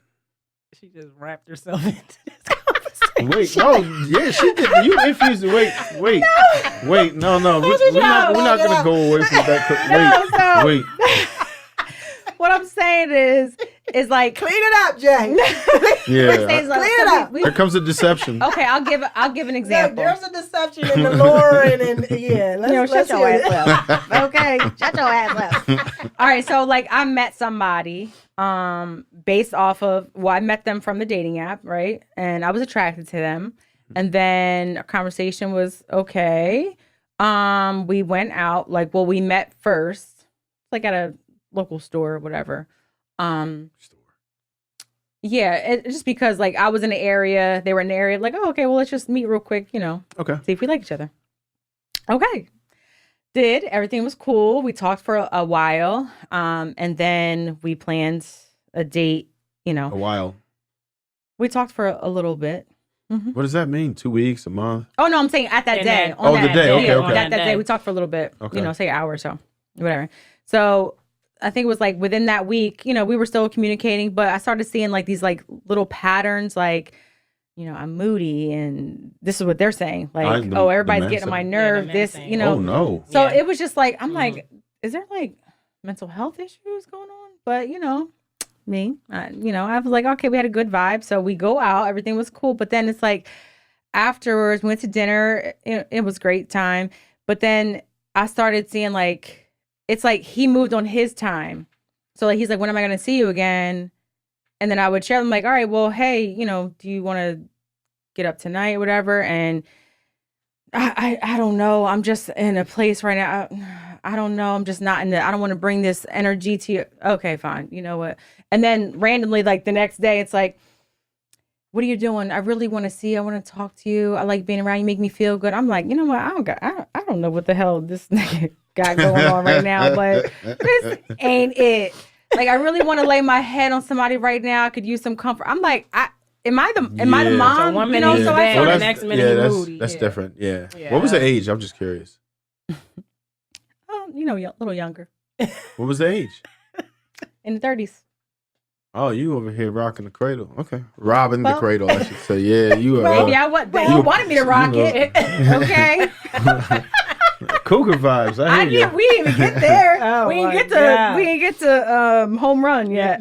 [SPEAKER 2] She just wrapped herself into this conversation.
[SPEAKER 3] Wait, no, yeah, she did. You infused it. Wait, no. We're not gonna go away from that.
[SPEAKER 1] No,
[SPEAKER 3] Wait.
[SPEAKER 1] what I'm saying is like
[SPEAKER 4] Clean it up, Jay.
[SPEAKER 3] Yeah.
[SPEAKER 1] saying, like,
[SPEAKER 4] Clear
[SPEAKER 1] so
[SPEAKER 4] it up.
[SPEAKER 1] we-
[SPEAKER 3] Here comes a deception.
[SPEAKER 1] okay, I'll give an
[SPEAKER 4] Look,
[SPEAKER 1] example.
[SPEAKER 4] there's a deception in the lore and yeah. Let's
[SPEAKER 1] Shut your
[SPEAKER 4] hear
[SPEAKER 1] ass
[SPEAKER 4] it.
[SPEAKER 1] up. Okay, shut your ass up. All right, so like I met somebody based off of I met them from the dating app, right? And I was attracted to them. And then a conversation was okay. We went out, we met first, like at a local store or whatever. Yeah, it's just because like I was in the area, they were in the area, like, oh, okay, well, let's just meet real quick,
[SPEAKER 3] Okay.
[SPEAKER 1] see if we like each other. Okay. Everything was cool. We talked for a while. And then we planned a date,
[SPEAKER 3] A while.
[SPEAKER 1] We talked for a little bit.
[SPEAKER 3] What does that mean? 2 weeks, a month?
[SPEAKER 1] Oh no, I'm saying at that
[SPEAKER 2] And
[SPEAKER 1] day.
[SPEAKER 2] then-
[SPEAKER 1] on
[SPEAKER 3] Oh,
[SPEAKER 1] that
[SPEAKER 3] the day. Okay,
[SPEAKER 1] yeah,
[SPEAKER 3] okay.
[SPEAKER 1] That day we talked for a little bit.
[SPEAKER 3] Okay.
[SPEAKER 1] Say an hour or so. Whatever. So I think it was like within that week, we were still communicating, but I started seeing like these like little patterns, like, I'm moody, and this is what they're saying. Like,
[SPEAKER 3] the
[SPEAKER 1] everybody's
[SPEAKER 3] men
[SPEAKER 1] getting on my
[SPEAKER 3] saying-
[SPEAKER 1] nerve.
[SPEAKER 2] men
[SPEAKER 1] This,
[SPEAKER 2] saying.
[SPEAKER 3] Oh no.
[SPEAKER 1] So
[SPEAKER 2] Yeah.
[SPEAKER 1] it was just like, I'm like, is there like mental health issues going on? But me, I was like, okay, we had a good vibe. So we go out, everything was cool. But then it's like afterwards, we went to dinner. It was great time. But then I started seeing like, it's like he moved on his time. So like, he's like, when am I going to see you again? And then I would share them like, all right, well, hey, do you want to get up tonight or whatever? And I don't know. I'm just in a place right now. I don't know. I'm just not I don't want to bring this energy to you. Okay, fine. You know what? And then randomly, like the next day, it's like, what are you doing? I really want to see you. I want to talk to you. I like being around you. Make me feel good. I'm like, you know what? I don't know what the hell this nigga got going on right now, but this ain't it. Like, I really want to lay my head on somebody right now. I could use some comfort. I'm like, am I the
[SPEAKER 3] Yeah.
[SPEAKER 1] mom?
[SPEAKER 2] So one minute he's
[SPEAKER 1] so I
[SPEAKER 2] bad,
[SPEAKER 1] started,
[SPEAKER 2] the next minute he's moody.
[SPEAKER 3] That's
[SPEAKER 2] Yeah.
[SPEAKER 3] different. Yeah.
[SPEAKER 2] Yeah.
[SPEAKER 3] What was the age? I'm just curious.
[SPEAKER 1] a little younger,
[SPEAKER 3] What was the age?
[SPEAKER 1] in the 30s.
[SPEAKER 3] Oh, you over here rocking the cradle. Okay. Robbing the cradle, I should say. Yeah, you are.
[SPEAKER 1] Maybe you wanted me to rock it. Okay.
[SPEAKER 3] Cougar vibes. I hear you.
[SPEAKER 1] We didn't even get there.
[SPEAKER 4] Oh,
[SPEAKER 1] we didn't
[SPEAKER 4] my
[SPEAKER 1] get to
[SPEAKER 4] God.
[SPEAKER 1] we didn't get to home run yet.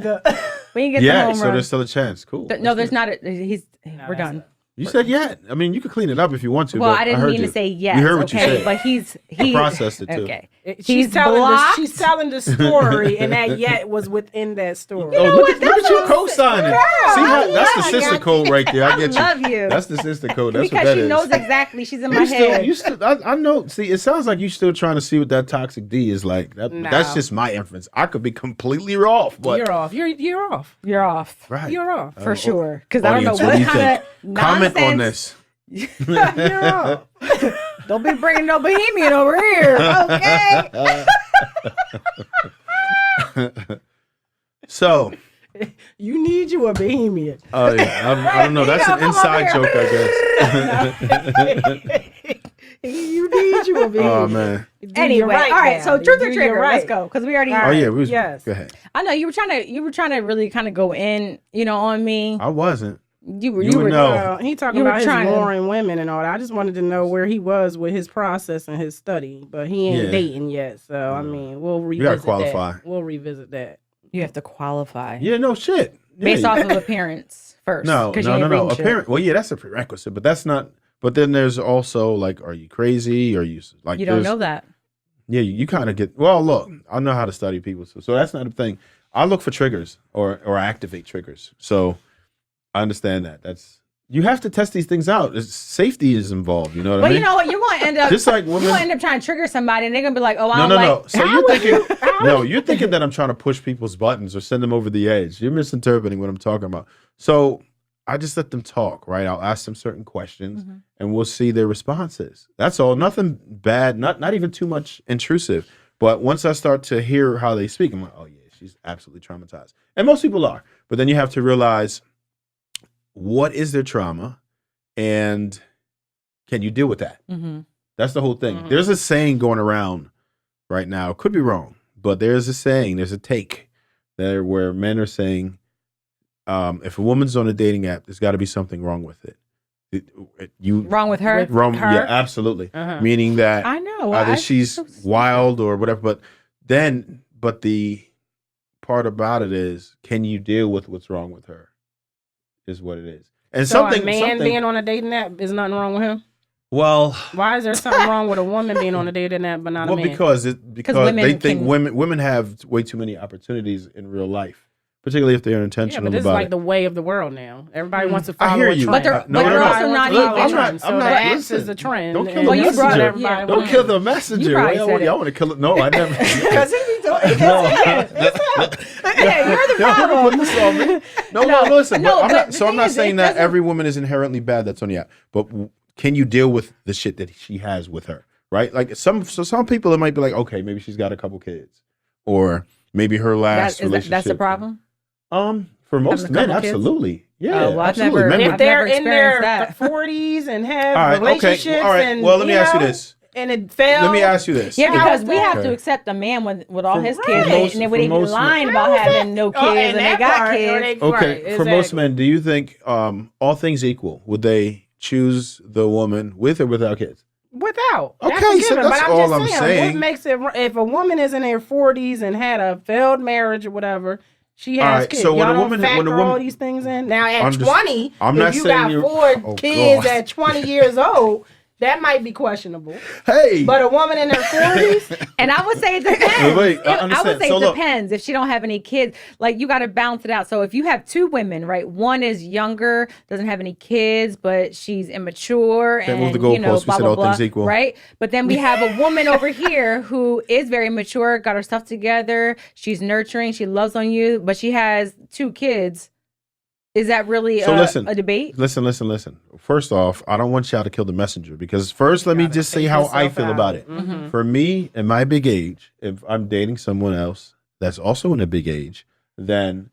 [SPEAKER 1] We didn't get to home
[SPEAKER 3] So
[SPEAKER 1] run.
[SPEAKER 3] there's still a chance. Cool.
[SPEAKER 1] No, there's not. We're done.
[SPEAKER 3] You said yet. I mean, you could clean it up if you want to.
[SPEAKER 1] Well,
[SPEAKER 3] but
[SPEAKER 1] I didn't
[SPEAKER 3] heard
[SPEAKER 1] mean
[SPEAKER 3] you.
[SPEAKER 1] to say yes.
[SPEAKER 3] You heard what you said.
[SPEAKER 1] But he
[SPEAKER 3] processed it too.
[SPEAKER 1] Okay.
[SPEAKER 4] She's telling the story, and that yet was within that story.
[SPEAKER 3] Look at you co-signing. See how that's the sister code right there. I get you.
[SPEAKER 1] I love you.
[SPEAKER 3] That's the sister code. That's
[SPEAKER 1] because
[SPEAKER 3] what that
[SPEAKER 1] she
[SPEAKER 3] is.
[SPEAKER 1] knows exactly. She's in my head.
[SPEAKER 3] I know. See, it sounds like you still trying to see what that toxic D is like. That's just my inference. I could be completely off, but
[SPEAKER 2] You're off. You're off.
[SPEAKER 1] You're off.
[SPEAKER 3] right.
[SPEAKER 2] You're off.
[SPEAKER 1] For sure. Because I don't know
[SPEAKER 3] Audience,
[SPEAKER 1] what
[SPEAKER 3] do you
[SPEAKER 1] kind of
[SPEAKER 3] think? Comment on
[SPEAKER 1] nonsense.
[SPEAKER 3] this.
[SPEAKER 1] You're off. Don't be bringing no bohemian over here. Okay.
[SPEAKER 3] So,
[SPEAKER 4] You need you a bohemian.
[SPEAKER 3] oh yeah, I don't know. That's an inside joke, I guess.
[SPEAKER 4] You need you a bohemian.
[SPEAKER 3] Oh man.
[SPEAKER 1] Anyway,
[SPEAKER 4] right
[SPEAKER 1] all right.
[SPEAKER 4] now.
[SPEAKER 1] So truth or
[SPEAKER 4] You're
[SPEAKER 1] trigger.
[SPEAKER 4] right.
[SPEAKER 1] Let's go because we already.
[SPEAKER 3] Oh yeah, we was,
[SPEAKER 4] Yes.
[SPEAKER 3] Go ahead.
[SPEAKER 1] I know you were trying to really kind of go in, on me.
[SPEAKER 3] I wasn't.
[SPEAKER 1] You
[SPEAKER 3] would know.
[SPEAKER 2] Well, he talking
[SPEAKER 1] You were
[SPEAKER 2] about his
[SPEAKER 1] trying to-
[SPEAKER 2] luring women and all that. I just wanted to know where he was with his process and his study, but he ain't
[SPEAKER 3] Yeah.
[SPEAKER 2] dating yet. So I mean, we'll
[SPEAKER 3] gotta
[SPEAKER 2] revisit
[SPEAKER 3] qualify.
[SPEAKER 2] that. We'll revisit that.
[SPEAKER 1] You have to qualify
[SPEAKER 3] Yeah, no shit. Yeah,
[SPEAKER 1] based off of appearance first.
[SPEAKER 3] No.
[SPEAKER 1] 'cause you ain't reading shit.
[SPEAKER 3] Apparent. Well, yeah, that's a prerequisite, but that's not. But then there's also like, are you crazy? Are you like?
[SPEAKER 1] You don't
[SPEAKER 3] there's-
[SPEAKER 1] know that.
[SPEAKER 3] Yeah, you kind of get. Well, look, I know how to study people, so that's not a thing. I look for triggers or activate triggers. So I understand that. You have to test these things out. Safety is involved. You know what I
[SPEAKER 1] But
[SPEAKER 3] mean?
[SPEAKER 1] you know what? You're gonna end up
[SPEAKER 3] Just like women.
[SPEAKER 1] you're gonna end up trying to trigger somebody, and they're gonna be like, "Oh, I
[SPEAKER 3] No,
[SPEAKER 1] don't
[SPEAKER 3] no,
[SPEAKER 1] like."
[SPEAKER 3] no. So you're thinking, no, you're thinking that I'm trying to push people's buttons or send them over the edge. You're misinterpreting what I'm talking about. So I just let them talk, right? I'll ask them certain questions, and we'll see their responses. That's all. Nothing bad. Not even too much intrusive. But once I start to hear how they speak, I'm like, oh yeah, she's absolutely traumatized, and most people are. But then you have to realize what is their trauma, and can you deal with that?
[SPEAKER 1] Mm-hmm.
[SPEAKER 3] That's the whole thing. There's a saying going around right now. Could be wrong, but there's a saying. There's a take there where men are saying, if a woman's on a dating app, there's got to be something wrong with it.
[SPEAKER 1] Wrong with her.
[SPEAKER 3] Wrong.
[SPEAKER 2] her?
[SPEAKER 3] Yeah, absolutely.
[SPEAKER 2] Uh-huh.
[SPEAKER 3] Meaning that
[SPEAKER 1] I know.
[SPEAKER 3] either she's wild or whatever. But the part about it is, can you deal with what's wrong with her? Is what it is. And
[SPEAKER 2] So
[SPEAKER 3] something
[SPEAKER 2] a man being on a dating app is nothing wrong with him.
[SPEAKER 3] well.
[SPEAKER 2] Why is there something wrong with a woman being on a dating app but not
[SPEAKER 3] Well,
[SPEAKER 2] a man?
[SPEAKER 3] because
[SPEAKER 1] women
[SPEAKER 3] they think
[SPEAKER 1] can-
[SPEAKER 3] women have way too many opportunities in real life, particularly if they're
[SPEAKER 2] Yeah,
[SPEAKER 3] intentional
[SPEAKER 2] but this is
[SPEAKER 3] about
[SPEAKER 2] like
[SPEAKER 3] it.
[SPEAKER 2] the way of the world now. Everybody wants to
[SPEAKER 3] I
[SPEAKER 2] follow
[SPEAKER 3] hear
[SPEAKER 2] a
[SPEAKER 3] you.
[SPEAKER 2] trend.
[SPEAKER 1] But they're-
[SPEAKER 3] No,
[SPEAKER 1] but
[SPEAKER 3] no,
[SPEAKER 1] they're
[SPEAKER 3] no.
[SPEAKER 1] also not
[SPEAKER 3] Look,
[SPEAKER 1] even-
[SPEAKER 3] I'm not.
[SPEAKER 2] So
[SPEAKER 3] I'm
[SPEAKER 2] the
[SPEAKER 3] not.
[SPEAKER 2] apps
[SPEAKER 3] Listen,
[SPEAKER 2] is the trend.
[SPEAKER 3] Don't kill
[SPEAKER 2] and
[SPEAKER 3] the
[SPEAKER 1] you
[SPEAKER 3] messenger.
[SPEAKER 1] brought-
[SPEAKER 2] everybody
[SPEAKER 1] yeah.
[SPEAKER 3] Don't
[SPEAKER 2] wants
[SPEAKER 3] kill
[SPEAKER 2] it.
[SPEAKER 3] the messenger.
[SPEAKER 1] You probably said
[SPEAKER 3] Y'all
[SPEAKER 1] it.
[SPEAKER 3] want to kill it? No, I never.
[SPEAKER 4] Because he be doing
[SPEAKER 1] Yeah, you're the
[SPEAKER 3] Y'all
[SPEAKER 1] problem.
[SPEAKER 3] put this on me. No, listen.
[SPEAKER 1] no,
[SPEAKER 3] but I'm
[SPEAKER 1] but
[SPEAKER 3] not,
[SPEAKER 1] the
[SPEAKER 3] so I'm
[SPEAKER 1] thing
[SPEAKER 3] not
[SPEAKER 1] is,
[SPEAKER 3] saying
[SPEAKER 1] it
[SPEAKER 3] that
[SPEAKER 1] doesn't-
[SPEAKER 3] every woman is inherently bad that's on the app, but can you deal with the shit that she has with her? Right? Like some people, it might be like, okay, maybe she's got a couple kids, or maybe her last relationship.
[SPEAKER 1] That's the problem.
[SPEAKER 3] For most
[SPEAKER 1] Having a
[SPEAKER 3] men,
[SPEAKER 1] couple kids?
[SPEAKER 3] absolutely. Yeah,
[SPEAKER 1] Oh, well, I've
[SPEAKER 3] absolutely.
[SPEAKER 1] never-
[SPEAKER 3] Men
[SPEAKER 2] If
[SPEAKER 3] would-
[SPEAKER 1] I've
[SPEAKER 2] they're
[SPEAKER 1] never
[SPEAKER 2] in their
[SPEAKER 1] experienced that.
[SPEAKER 2] 40s and have
[SPEAKER 3] All right, okay.
[SPEAKER 2] relationships,
[SPEAKER 3] All right.
[SPEAKER 2] and
[SPEAKER 3] Well, let me ask you this.
[SPEAKER 2] and it fails.
[SPEAKER 3] Let me ask you this.
[SPEAKER 1] Yeah, because we have
[SPEAKER 3] Okay.
[SPEAKER 1] to accept a man with all
[SPEAKER 3] For-
[SPEAKER 1] his
[SPEAKER 3] for
[SPEAKER 1] kids,
[SPEAKER 3] most-
[SPEAKER 1] and then we
[SPEAKER 3] for
[SPEAKER 1] didn't be
[SPEAKER 3] most
[SPEAKER 1] lying
[SPEAKER 3] men-
[SPEAKER 1] about having no kids, and they got kids.
[SPEAKER 3] Okay, for most men, do you think, all things equal, would they choose the woman with or without kids?
[SPEAKER 2] Without.
[SPEAKER 3] Okay,
[SPEAKER 2] That's a
[SPEAKER 3] so
[SPEAKER 2] given,
[SPEAKER 3] that's
[SPEAKER 2] but
[SPEAKER 3] all
[SPEAKER 2] I'm
[SPEAKER 3] I'm
[SPEAKER 2] just
[SPEAKER 3] saying.
[SPEAKER 2] What makes it, if a woman is in her 40s and had a failed marriage or whatever, she has
[SPEAKER 3] All right,
[SPEAKER 2] kids.
[SPEAKER 3] so when
[SPEAKER 2] Y'all
[SPEAKER 3] a
[SPEAKER 2] don't
[SPEAKER 3] woman-
[SPEAKER 2] factor
[SPEAKER 3] when a woman-
[SPEAKER 2] all these things in. Now at
[SPEAKER 3] I'm just-
[SPEAKER 2] 20,
[SPEAKER 3] I'm not
[SPEAKER 2] if you
[SPEAKER 3] saying
[SPEAKER 2] got
[SPEAKER 3] you-
[SPEAKER 2] 4
[SPEAKER 3] Oh,
[SPEAKER 2] kids
[SPEAKER 3] God.
[SPEAKER 2] at 20 years old, that might be questionable.
[SPEAKER 3] Hey,
[SPEAKER 2] But a woman in her 40s,
[SPEAKER 1] And I would say it depends.
[SPEAKER 3] Wait, I
[SPEAKER 1] I would
[SPEAKER 3] understand.
[SPEAKER 1] say
[SPEAKER 3] So
[SPEAKER 1] it
[SPEAKER 3] look-
[SPEAKER 1] depends. If she don't have any kids, like you got to balance it out. So if you have two women, right? One is younger, doesn't have any kids, but she's immature,
[SPEAKER 3] Can't move
[SPEAKER 1] and
[SPEAKER 3] the
[SPEAKER 1] you know,
[SPEAKER 3] goalposts. We
[SPEAKER 1] blah
[SPEAKER 3] said
[SPEAKER 1] blah
[SPEAKER 3] all
[SPEAKER 1] blah.
[SPEAKER 3] things equal.
[SPEAKER 1] Right? But then we have a woman over here who is very mature, got her stuff together. She's nurturing. She loves on you, but she has 2 kids. Is that really
[SPEAKER 3] So listen.
[SPEAKER 1] a debate?
[SPEAKER 3] Listen. First off, I don't want y'all to kill the messenger, because first, let me just say how I feel about it.
[SPEAKER 2] Mm-hmm.
[SPEAKER 3] For me, in my big age, if I'm dating someone else that's also in a big age, then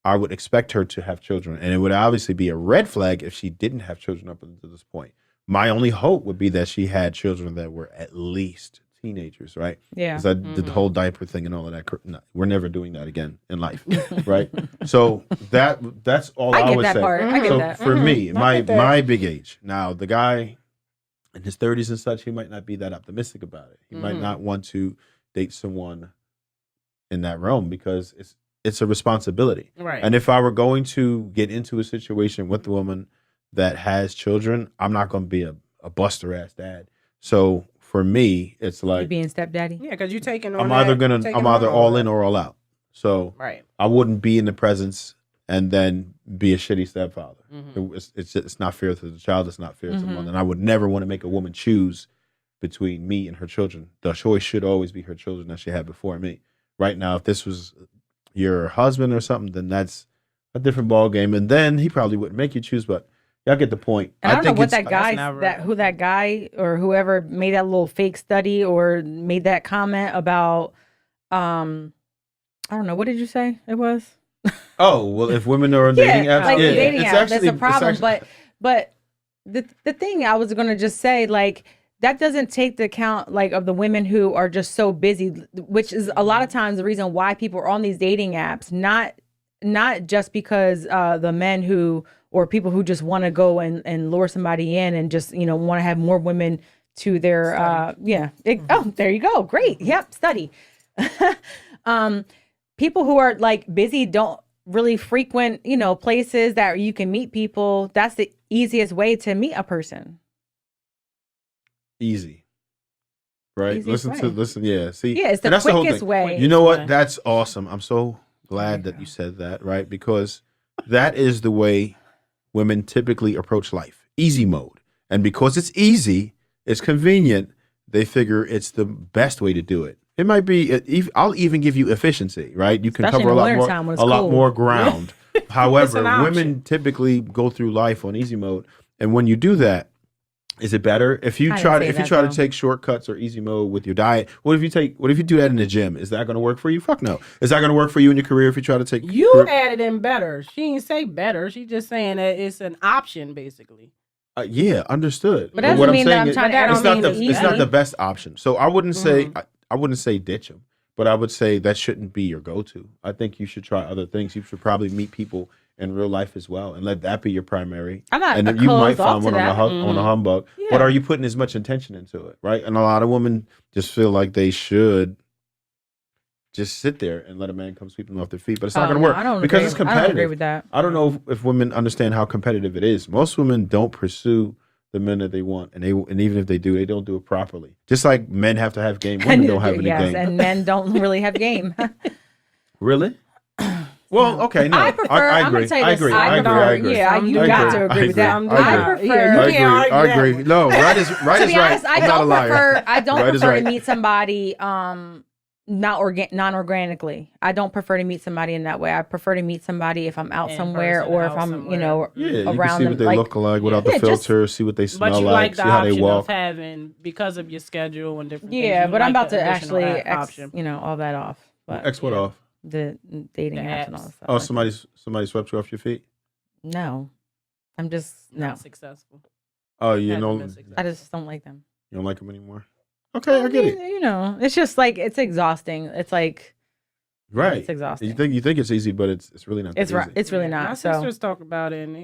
[SPEAKER 3] I would expect her to have children. And it would obviously be a red flag if she didn't have children up until this point. My only hope would be that she had children that were at least teenagers, right?
[SPEAKER 1] Yeah.
[SPEAKER 3] Because I did the whole diaper thing and all of that. No, we're never doing that again in life, right? So that's all I
[SPEAKER 1] get
[SPEAKER 3] would
[SPEAKER 1] that
[SPEAKER 3] say.
[SPEAKER 1] part. I get
[SPEAKER 3] So
[SPEAKER 1] that.
[SPEAKER 3] for me,
[SPEAKER 4] I get that.
[SPEAKER 3] my big age. Now the guy in his 30s and such, he might not be that optimistic about it. He might not want to date someone in that realm because it's a responsibility.
[SPEAKER 2] Right.
[SPEAKER 3] And if I were going to get into a situation with a woman that has children, I'm not going to be a buster ass dad. So for me, it's
[SPEAKER 1] You
[SPEAKER 3] like
[SPEAKER 1] being stepdaddy.
[SPEAKER 2] Yeah, because you're taking on.
[SPEAKER 3] I'm
[SPEAKER 2] that-
[SPEAKER 3] either all in or all out. So
[SPEAKER 2] Right.
[SPEAKER 3] I wouldn't be in the presence and then be a shitty stepfather.
[SPEAKER 2] Mm-hmm.
[SPEAKER 3] It's not fair to the child. It's not fair to the mother. And I would never want to make a woman choose between me and her children. The choice should always be her children that she had before me. Right now, if this was your husband or something, then that's a different ball game. And then he probably wouldn't make you choose, but y'all get the point.
[SPEAKER 1] And I don't know what that
[SPEAKER 2] That's
[SPEAKER 1] guy,
[SPEAKER 2] never-
[SPEAKER 1] who that guy or whoever made that little fake study or made that comment about, I don't know, what did you say it was?
[SPEAKER 3] Oh, well, if women are on dating apps,
[SPEAKER 1] like
[SPEAKER 3] yeah,
[SPEAKER 1] dating
[SPEAKER 3] it's
[SPEAKER 1] apps, that's
[SPEAKER 3] actually-
[SPEAKER 1] a problem.
[SPEAKER 3] it's actually-
[SPEAKER 1] But the thing I was gonna just say, like, that doesn't take the account like of the women who are just so busy, which is a lot of times the reason why people are on these dating apps, not just because the men who or people who just want to go and lure somebody in and just want to have more women to their oh, there you go, great, yep, study. People who are like busy don't really frequent places that you can meet people. That's the easiest way to meet a person.
[SPEAKER 3] Easy. Right?
[SPEAKER 1] Easiest way.
[SPEAKER 3] Listen, yeah. See,
[SPEAKER 1] Yeah, it's the
[SPEAKER 3] and that's whole
[SPEAKER 1] quickest
[SPEAKER 3] thing.
[SPEAKER 1] way.
[SPEAKER 3] You know what?
[SPEAKER 2] way.
[SPEAKER 3] That's awesome. I'm so glad that you said that, right? Because that is the way women typically approach life. Easy mode. And because it's easy, it's convenient, they figure it's the best way to do it. It might be, I'll even give you efficiency, right? You can
[SPEAKER 1] Especially
[SPEAKER 3] cover
[SPEAKER 1] in
[SPEAKER 3] a
[SPEAKER 1] the
[SPEAKER 3] lot
[SPEAKER 1] wintertime when
[SPEAKER 3] more,
[SPEAKER 1] it's
[SPEAKER 3] a lot
[SPEAKER 1] cold.
[SPEAKER 3] more ground. However,
[SPEAKER 2] an option.
[SPEAKER 3] women typically go through life on easy mode. And when you do that, is it better if you
[SPEAKER 1] I didn't
[SPEAKER 3] try
[SPEAKER 1] say
[SPEAKER 3] to
[SPEAKER 1] that, though.
[SPEAKER 3] take shortcuts or easy mode with your diet? What if you do that in the gym? Is that going to work for you? Fuck no. Is that going to work for you in your career if you try to take
[SPEAKER 2] You added in better. She didn't say better. She just saying that it's an option, basically.
[SPEAKER 3] Yeah, understood.
[SPEAKER 1] But that doesn't
[SPEAKER 3] what
[SPEAKER 1] mean that I'm trying to
[SPEAKER 3] it's not
[SPEAKER 1] advocate
[SPEAKER 3] it's not
[SPEAKER 1] easy.
[SPEAKER 3] the best option. So I wouldn't say I wouldn't say ditch them, but I would say that shouldn't be your go-to. I think you should try other things. You should probably meet people in real life as well, and let that be your primary.
[SPEAKER 1] I'm not
[SPEAKER 3] and then you might
[SPEAKER 1] closed off
[SPEAKER 3] find one
[SPEAKER 1] to
[SPEAKER 3] on the
[SPEAKER 1] that.
[SPEAKER 3] on the humbug. But are you putting as much intention into it, right? And a lot of women just feel like they should just sit there and let a man come sweep them off their feet, but it's not going to work
[SPEAKER 1] I don't
[SPEAKER 3] because
[SPEAKER 1] agree.
[SPEAKER 3] it's
[SPEAKER 1] I
[SPEAKER 3] competitive.
[SPEAKER 1] don't agree with that.
[SPEAKER 3] I don't know if women understand how competitive it is. Most women don't pursue the men that they want, and even if they do, they don't do it properly. Just like men have to have game, women don't have any
[SPEAKER 1] yes,
[SPEAKER 3] game.
[SPEAKER 1] and men don't really have game.
[SPEAKER 3] Really? Well, okay, no,
[SPEAKER 1] I prefer.
[SPEAKER 3] I
[SPEAKER 1] I'm
[SPEAKER 3] agree.
[SPEAKER 1] gonna tell you
[SPEAKER 3] I
[SPEAKER 1] this.
[SPEAKER 3] agree.
[SPEAKER 1] I
[SPEAKER 3] I agree.
[SPEAKER 1] prefer-
[SPEAKER 3] I agree.
[SPEAKER 1] Yeah, you
[SPEAKER 3] I
[SPEAKER 1] got
[SPEAKER 3] agree.
[SPEAKER 1] to agree with
[SPEAKER 3] I
[SPEAKER 1] that.
[SPEAKER 3] agree.
[SPEAKER 1] I
[SPEAKER 3] I
[SPEAKER 1] prefer.
[SPEAKER 3] I agree. No, right is
[SPEAKER 1] To be
[SPEAKER 3] right.
[SPEAKER 1] honest, I
[SPEAKER 3] I'm not a
[SPEAKER 1] don't
[SPEAKER 3] liar.
[SPEAKER 1] prefer. I don't
[SPEAKER 3] Right is
[SPEAKER 1] prefer
[SPEAKER 3] right.
[SPEAKER 1] to meet somebody non-organically. I don't prefer to meet somebody in that way. I prefer to meet somebody if I'm out
[SPEAKER 2] In
[SPEAKER 1] somewhere
[SPEAKER 2] person,
[SPEAKER 1] or if
[SPEAKER 2] out
[SPEAKER 1] I'm
[SPEAKER 2] somewhere.
[SPEAKER 3] Yeah, you
[SPEAKER 1] around
[SPEAKER 3] can see
[SPEAKER 1] them.
[SPEAKER 3] what they
[SPEAKER 1] like,
[SPEAKER 3] look like without
[SPEAKER 1] Yeah,
[SPEAKER 3] the
[SPEAKER 1] just-
[SPEAKER 3] filter. See what they smell
[SPEAKER 2] But you like the
[SPEAKER 3] see how they
[SPEAKER 2] option
[SPEAKER 3] walk.
[SPEAKER 2] of having, because of your schedule and different things.
[SPEAKER 1] yeah,
[SPEAKER 2] you
[SPEAKER 1] but I'm
[SPEAKER 2] like
[SPEAKER 1] about
[SPEAKER 2] the
[SPEAKER 1] to
[SPEAKER 2] additional
[SPEAKER 1] actually
[SPEAKER 2] option.
[SPEAKER 1] all that off. But
[SPEAKER 3] X what off?
[SPEAKER 1] the dating
[SPEAKER 2] The
[SPEAKER 1] apps and
[SPEAKER 2] apps.
[SPEAKER 1] all that stuff.
[SPEAKER 3] Oh, somebody swept you off your feet.
[SPEAKER 1] No, I'm just no.
[SPEAKER 2] Not successful.
[SPEAKER 3] Oh, you
[SPEAKER 2] Hasn't
[SPEAKER 3] know,
[SPEAKER 2] been
[SPEAKER 3] you
[SPEAKER 2] successful.
[SPEAKER 1] I just don't like them.
[SPEAKER 3] don't like them anymore. Okay, I get it.
[SPEAKER 1] It's just like it's exhausting. It's like
[SPEAKER 3] Right.
[SPEAKER 1] it's exhausting.
[SPEAKER 3] You think it's easy, but it's really not.
[SPEAKER 1] It's
[SPEAKER 3] that
[SPEAKER 1] right.
[SPEAKER 3] easy.
[SPEAKER 1] It's really
[SPEAKER 2] My
[SPEAKER 1] not. So,
[SPEAKER 2] sisters talk about it, and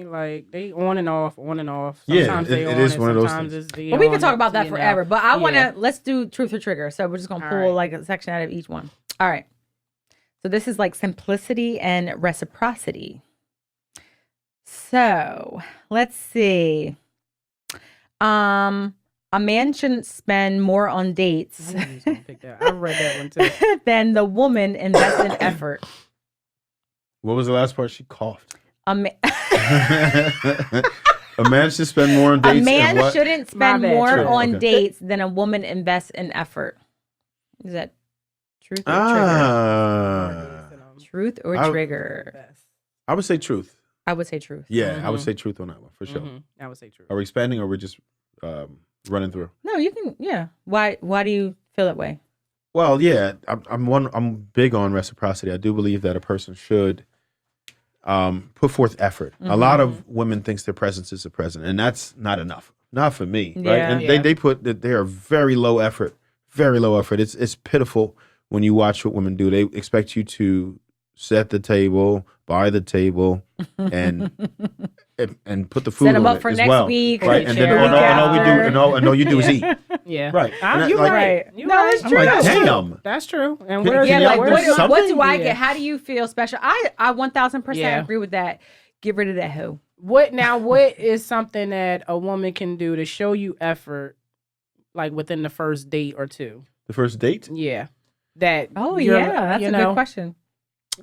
[SPEAKER 2] they on and off, on and off.
[SPEAKER 3] Yeah,
[SPEAKER 2] Sometimes
[SPEAKER 3] it
[SPEAKER 2] they on
[SPEAKER 3] is
[SPEAKER 2] it,
[SPEAKER 3] one of those
[SPEAKER 2] sometimes
[SPEAKER 3] things.
[SPEAKER 2] it's the
[SPEAKER 1] but we can
[SPEAKER 2] on,
[SPEAKER 1] talk about
[SPEAKER 2] it's
[SPEAKER 1] that
[SPEAKER 2] the
[SPEAKER 1] forever.
[SPEAKER 2] now.
[SPEAKER 1] But I want
[SPEAKER 2] Yeah.
[SPEAKER 1] to let's do truth or trigger. So we're just gonna
[SPEAKER 2] All
[SPEAKER 1] pull
[SPEAKER 2] right.
[SPEAKER 1] like a section out of each one. All right. So this is like simplicity and reciprocity. So let's see. A man shouldn't spend more on dates
[SPEAKER 2] I knew you was gonna pick that. I read that one too.
[SPEAKER 1] than the woman invests in effort.
[SPEAKER 3] What was the last part? She coughed.
[SPEAKER 1] A, ma-
[SPEAKER 3] A man should spend more on
[SPEAKER 1] a
[SPEAKER 3] dates. and
[SPEAKER 1] man
[SPEAKER 3] what?
[SPEAKER 1] shouldn't
[SPEAKER 2] My
[SPEAKER 1] spend
[SPEAKER 2] bad,
[SPEAKER 1] more
[SPEAKER 2] true.
[SPEAKER 1] on
[SPEAKER 3] Okay.
[SPEAKER 1] dates than a woman invests in effort. Is that truth or trigger?
[SPEAKER 3] Ah,
[SPEAKER 1] Truth or
[SPEAKER 3] I-
[SPEAKER 1] trigger?
[SPEAKER 3] I would say truth.
[SPEAKER 1] I would say truth.
[SPEAKER 3] Yeah, I would
[SPEAKER 2] Mhm.
[SPEAKER 3] say truth on that one for sure.
[SPEAKER 2] I would say true.
[SPEAKER 3] Are we expanding or are we just running through?
[SPEAKER 1] No, you can. Yeah. Why do you feel that way?
[SPEAKER 3] Well, yeah, I'm big on reciprocity. I do believe that a person should put forth effort. A lot of women thinks their presence is a present, and that's not enough. Not for me, right?
[SPEAKER 1] Yeah.
[SPEAKER 3] And
[SPEAKER 2] Yeah.
[SPEAKER 3] they put that they are very low effort very low effort. It's pitiful when you watch what women do. They expect you to set the table, buy the table, and put the food
[SPEAKER 1] Set them
[SPEAKER 3] on
[SPEAKER 1] up for
[SPEAKER 3] it as
[SPEAKER 1] next
[SPEAKER 3] well.
[SPEAKER 1] week.
[SPEAKER 3] Right, and then
[SPEAKER 1] the week
[SPEAKER 3] all we do,
[SPEAKER 1] after.
[SPEAKER 3] and all you do is eat.
[SPEAKER 2] Yeah.
[SPEAKER 3] Right. And
[SPEAKER 2] You're
[SPEAKER 3] like,
[SPEAKER 2] right. You're
[SPEAKER 1] No,
[SPEAKER 2] right.
[SPEAKER 1] it's
[SPEAKER 3] I'm
[SPEAKER 1] true.
[SPEAKER 3] like,
[SPEAKER 1] That's true.
[SPEAKER 3] damn.
[SPEAKER 2] That's true. And
[SPEAKER 3] Can-
[SPEAKER 2] where's
[SPEAKER 3] can
[SPEAKER 1] Yeah,
[SPEAKER 3] y'all
[SPEAKER 1] like
[SPEAKER 3] do
[SPEAKER 1] what
[SPEAKER 3] something?
[SPEAKER 1] do I
[SPEAKER 2] Yeah.
[SPEAKER 1] get? How do you feel special? I 1000%
[SPEAKER 2] Yeah.
[SPEAKER 1] agree with that. Get rid of that hoe.
[SPEAKER 2] What is something that a woman can do to show you effort, like within the first date or two?
[SPEAKER 3] The first date?
[SPEAKER 2] Yeah. That.
[SPEAKER 1] Oh
[SPEAKER 2] you're-
[SPEAKER 1] yeah, that's
[SPEAKER 2] you
[SPEAKER 1] a
[SPEAKER 2] know,
[SPEAKER 1] good question.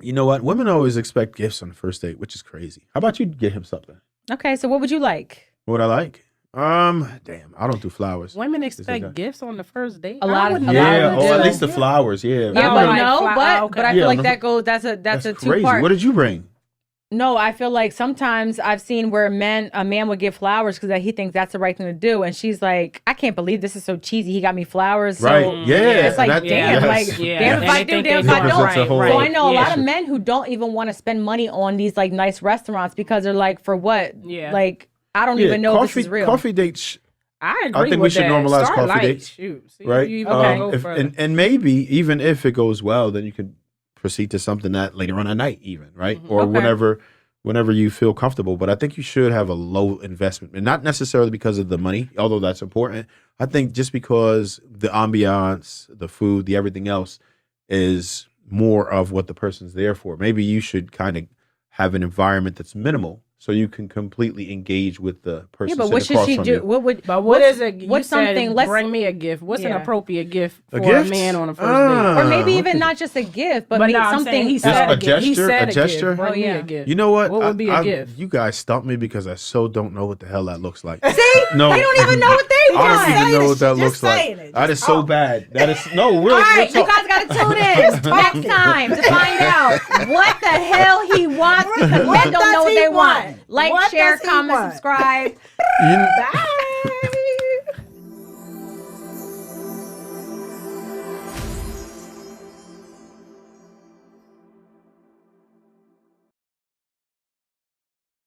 [SPEAKER 3] You know what? Women always expect gifts on the first date, which is crazy. How about you get him something?
[SPEAKER 1] Okay, so what would you like?
[SPEAKER 3] What would I like? Damn, I don't do flowers.
[SPEAKER 2] Women
[SPEAKER 3] that?
[SPEAKER 2] expect gifts on the first date.
[SPEAKER 1] A lot of-
[SPEAKER 2] wouldn't
[SPEAKER 1] a lot
[SPEAKER 3] Yeah,
[SPEAKER 1] of
[SPEAKER 3] or
[SPEAKER 1] them
[SPEAKER 3] at
[SPEAKER 1] do.
[SPEAKER 3] least the flowers. Yeah,
[SPEAKER 1] Yeah,
[SPEAKER 2] Oh,
[SPEAKER 1] but
[SPEAKER 2] like
[SPEAKER 1] no,
[SPEAKER 2] okay.
[SPEAKER 1] but I
[SPEAKER 3] Yeah,
[SPEAKER 1] feel like
[SPEAKER 3] no,
[SPEAKER 1] that goes. That's a
[SPEAKER 3] crazy.
[SPEAKER 1] two part.
[SPEAKER 3] What did you bring?
[SPEAKER 1] No, I feel like sometimes I've seen where a man would give flowers because he thinks that's the right thing to do, and she's like, I can't believe this is so cheesy. He got me flowers. So
[SPEAKER 3] Right. Yeah.
[SPEAKER 1] it's like,
[SPEAKER 3] that-
[SPEAKER 1] damn,
[SPEAKER 3] yes.
[SPEAKER 1] like,
[SPEAKER 2] Yeah.
[SPEAKER 1] damn if
[SPEAKER 2] And
[SPEAKER 1] I
[SPEAKER 2] they
[SPEAKER 1] do,
[SPEAKER 2] think
[SPEAKER 1] damn if
[SPEAKER 2] they
[SPEAKER 1] I
[SPEAKER 2] know.
[SPEAKER 1] don't.
[SPEAKER 3] Represents a whole-
[SPEAKER 1] So I know a
[SPEAKER 3] Yeah.
[SPEAKER 1] lot of men who don't even want to spend money on these like nice restaurants because they're like, for what?
[SPEAKER 2] Yeah.
[SPEAKER 1] Like, I don't even know if this is real.
[SPEAKER 3] Coffee dates,
[SPEAKER 2] I agree.
[SPEAKER 3] think we
[SPEAKER 2] with
[SPEAKER 3] should
[SPEAKER 2] that.
[SPEAKER 3] normalize
[SPEAKER 2] Start
[SPEAKER 3] coffee
[SPEAKER 2] light.
[SPEAKER 3] dates,
[SPEAKER 2] Shoot. See
[SPEAKER 3] right?
[SPEAKER 2] if you even go
[SPEAKER 3] If,
[SPEAKER 2] further.
[SPEAKER 3] and maybe even if it goes well, then you could proceed to something that later on at night, even right, or
[SPEAKER 1] Okay.
[SPEAKER 3] whenever you feel comfortable. But I think you should have a low investment, and not necessarily because of the money, although that's important. I think just because the ambiance, the food, the everything else is more of what the person's there for. Maybe you should kind of have an environment that's minimal, so you can completely engage with the person.
[SPEAKER 1] Yeah, but what
[SPEAKER 3] sitting
[SPEAKER 1] should
[SPEAKER 3] across
[SPEAKER 1] she
[SPEAKER 3] from
[SPEAKER 1] do?
[SPEAKER 3] you.
[SPEAKER 1] What would?
[SPEAKER 2] But what
[SPEAKER 1] what's-
[SPEAKER 2] is it? You
[SPEAKER 1] What's
[SPEAKER 2] said,
[SPEAKER 1] something? Let's
[SPEAKER 2] bring me a gift. What's an
[SPEAKER 1] Yeah.
[SPEAKER 2] appropriate gift for
[SPEAKER 3] A
[SPEAKER 2] a
[SPEAKER 3] gift?
[SPEAKER 2] man on a first
[SPEAKER 3] Ah.
[SPEAKER 2] date?
[SPEAKER 1] or maybe
[SPEAKER 3] what
[SPEAKER 1] even
[SPEAKER 3] could-
[SPEAKER 1] not just a gift, but
[SPEAKER 2] But
[SPEAKER 1] maybe
[SPEAKER 2] no, I'm
[SPEAKER 1] something.
[SPEAKER 2] saying he
[SPEAKER 3] Just
[SPEAKER 2] said
[SPEAKER 3] a
[SPEAKER 2] a gift. He
[SPEAKER 3] gesture,
[SPEAKER 2] said
[SPEAKER 3] a gesture?
[SPEAKER 2] Gift. Bring
[SPEAKER 1] Oh,
[SPEAKER 2] me
[SPEAKER 1] yeah.
[SPEAKER 2] a gift.
[SPEAKER 3] You know what?
[SPEAKER 2] What would be a gift?
[SPEAKER 3] You guys stumped me because I so don't know what the hell that looks like.
[SPEAKER 1] See,
[SPEAKER 3] No.
[SPEAKER 1] they don't even know what they
[SPEAKER 3] I
[SPEAKER 1] want.
[SPEAKER 3] don't even know what that
[SPEAKER 4] Just
[SPEAKER 3] looks like.
[SPEAKER 4] saying it.
[SPEAKER 3] That is
[SPEAKER 4] Just
[SPEAKER 3] so
[SPEAKER 4] talk.
[SPEAKER 3] bad. That is no. We're,
[SPEAKER 1] All right,
[SPEAKER 3] we're
[SPEAKER 1] you guys got to tune in next time to find out what the hell he wants because
[SPEAKER 4] What
[SPEAKER 1] men don't
[SPEAKER 4] does
[SPEAKER 1] know what
[SPEAKER 4] he
[SPEAKER 1] they
[SPEAKER 4] want?
[SPEAKER 1] want. Like,
[SPEAKER 4] What
[SPEAKER 1] share,
[SPEAKER 4] does he
[SPEAKER 1] comment,
[SPEAKER 4] want?
[SPEAKER 1] subscribe.
[SPEAKER 3] you,
[SPEAKER 4] Bye.